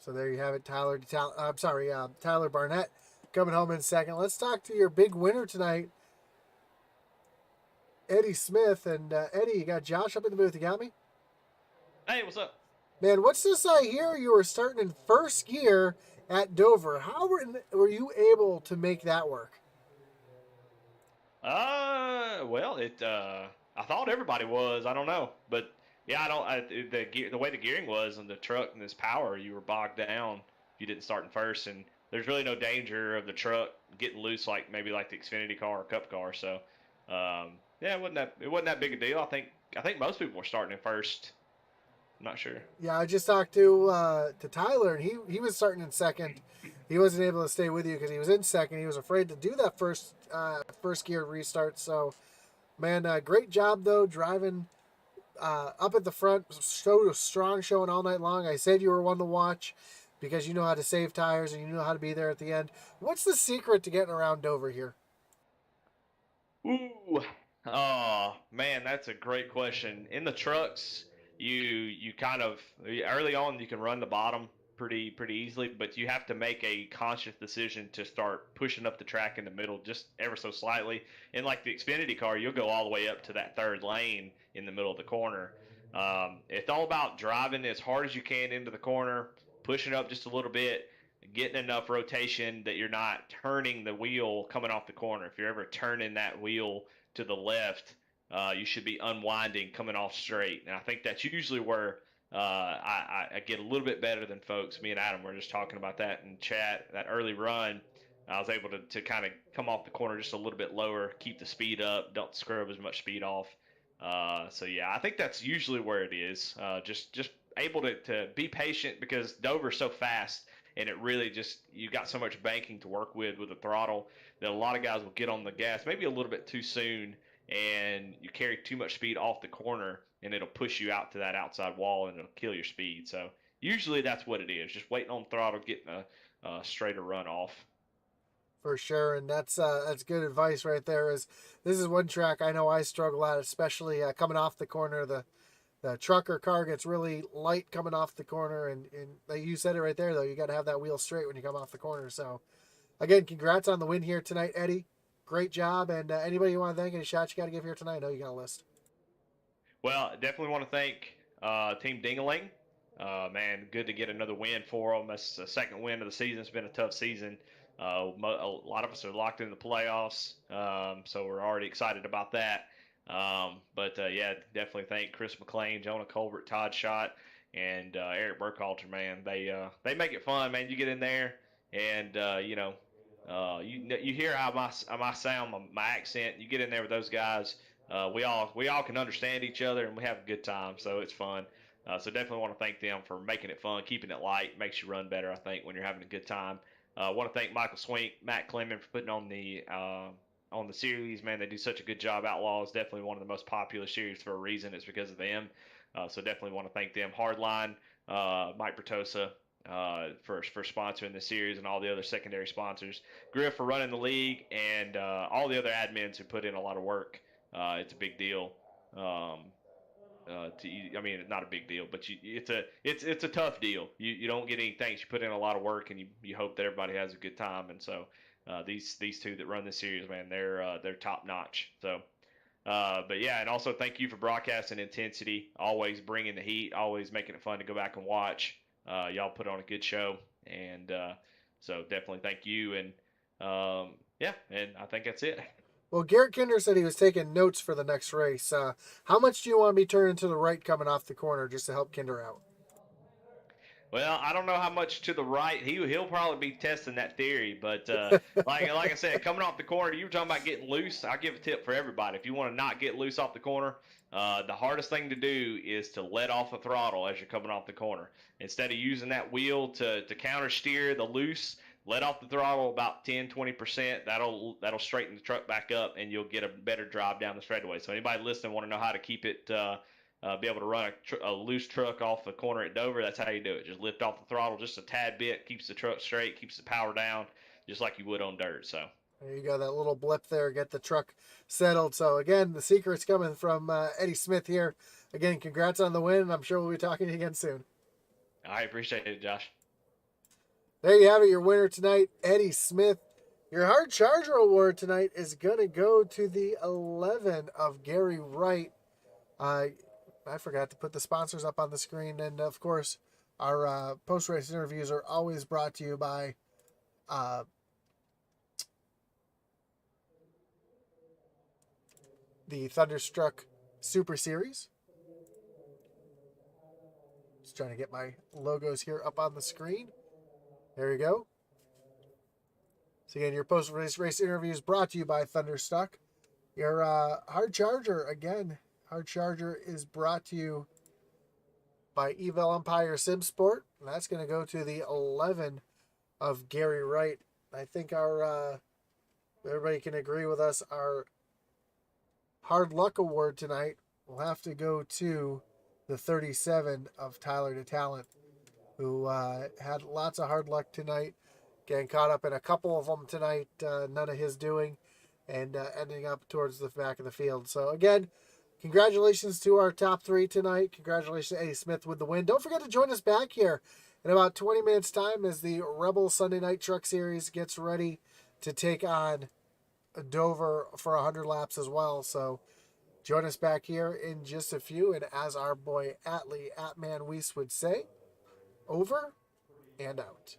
So there you have it, Tyler Barnett coming home in second. Let's talk to your big winner tonight, Eddie Smith. And Eddie, you got Josh up in the booth. You got me? Hey, what's up? Man, what's this I hear you were starting in first gear at Dover? How were you able to make that work? Well, I thought everybody was. I don't know, but yeah, I don't. The way the gearing was on the truck and this power, you were bogged down if you didn't start in first, and there's really no danger of the truck getting loose like maybe like the Xfinity car or Cup car. So, yeah, it wasn't that big a deal. I think most people were starting in first. I'm not sure. Yeah, I just talked to Tyler, and he was starting in second. He wasn't able to stay with you because he was in second. He was afraid to do that first gear restart. So, man, great job though driving up at the front. Showed a strong showing all night long. I said you were one to watch because you know how to save tires and you know how to be there at the end. What's the secret to getting around Dover here? Ooh, oh man, that's a great question. In the trucks, you kind of early on you can run the bottom pretty easily, but you have to make a conscious decision to start pushing up the track in the middle just ever so slightly. In like the Xfinity car, you'll go all the way up to that third lane in the middle of the corner. It's all about driving as hard as you can into the corner, pushing up just a little bit, getting enough rotation that you're not turning the wheel coming off the corner. If you're ever turning that wheel to the left, you should be unwinding coming off straight. And I think that's usually where I get a little bit better than folks. Me and Adam were just talking about that in chat. That early run, I was able to kind of come off the corner just a little bit lower, keep the speed up, don't scrub as much speed off. So yeah, I think that's usually where it is. Just able to be patient because Dover's so fast and it really just you got so much banking to work with the throttle that a lot of guys will get on the gas maybe a little bit too soon and you carry too much speed off the corner and it'll push you out to that outside wall and it'll kill your speed. So usually that's what it is, just waiting on throttle, getting a straighter run off. For sure, and that's good advice right there. Is this is one track I know I struggle at, especially coming off the corner. The truck or car gets really light coming off the corner, and like you said it right there though, you got to have that wheel straight when you come off the corner. So, again, congrats on the win here tonight, Eddie. Great job, and anybody you want to thank, any shots you got to give here tonight? I know you got a list. Well, definitely want to thank Team Dingaling. Man, good to get another win for them. That's the second win of the season. It's been a tough season. A lot of us are locked in the playoffs, so we're already excited about that. But yeah, definitely thank Chris McLean, Jonah Colbert, Todd Schott, and Eric Burkhalter. Man, they make it fun. Man, you get in there and you hear how my sound, my accent. You get in there with those guys. We all can understand each other and we have a good time, so it's fun. So definitely want to thank them for making it fun, keeping it light, makes you run better. I think when you're having a good time. I want to thank Michael Swink, Matt Clement for putting on the series. Man, they do such a good job. Outlaws definitely one of the most popular series for a reason. It's because of them. So definitely want to thank them. Hardline, Mike Bertosa, for sponsoring the series, and all the other secondary sponsors. Griff for running the league, and all the other admins who put in a lot of work. It's a big deal. I mean, not a big deal, but it's a tough deal. You don't get any thanks. You put in a lot of work, and you hope that everybody has a good time. And so these two that run this series, man, they're top notch. So. But yeah, and also thank you for broadcasting intensity, always bringing the heat, always making it fun to go back and watch. Y'all put on a good show, and so definitely thank you. And yeah, and I think that's it. Well, Garrett Kinder said he was taking notes for the next race. How much do you want to be turning to the right coming off the corner just to help Kinder out? Well, I don't know how much to the right. He'll probably be testing that theory, but like I said, coming off the corner, you were talking about getting loose. I'll give a tip for everybody. If you want to not get loose off the corner, the hardest thing to do is to let off the throttle as you're coming off the corner. Instead of using that wheel to counter steer the loose, let off the throttle about 10-20%. That'll straighten the truck back up, and you'll get a better drive down the straightaway. So anybody listening want to know how to keep it. Be able to run a loose truck off the corner at Dover, that's how you do it. Just lift off the throttle just a tad bit, keeps the truck straight, keeps the power down, just like you would on dirt. So There you go, that little blip there, get the truck settled. So again, the secret's coming from Eddie Smith here. Again, congrats on the win. I'm sure we'll be talking to you again soon. I appreciate it, Josh. There you have it, your winner tonight, Eddie Smith. Your Hard Charger Award tonight is going to go to the 11 of Gary Wright. I forgot to put the sponsors up on the screen. And, of course, our post-race interviews are always brought to you by the Thunderstruck Super Series. Just trying to get my logos here up on the screen. There you go. So, again, your post-race interviews brought to you by Thunderstruck. Your Hard Charger, again, Hard Charger is brought to you by Evel Empire Sim Sport. And that's going to go to the 11 of Gary Wright. I think everybody can agree with us, our Hard Luck Award tonight will have to go to the 37 of Tyler to Talent, who had lots of hard luck tonight. Getting caught up in a couple of them tonight, none of his doing, and ending up towards the back of the field. So, again, congratulations to our top three tonight. Congratulations to Eddie Smith with the win. Don't forget to join us back here in about 20 minutes' time as the Rebel Sunday Night Truck Series gets ready to take on Dover for 100 laps as well. So join us back here in just a few. And as our boy Atman Weiss would say, over and out.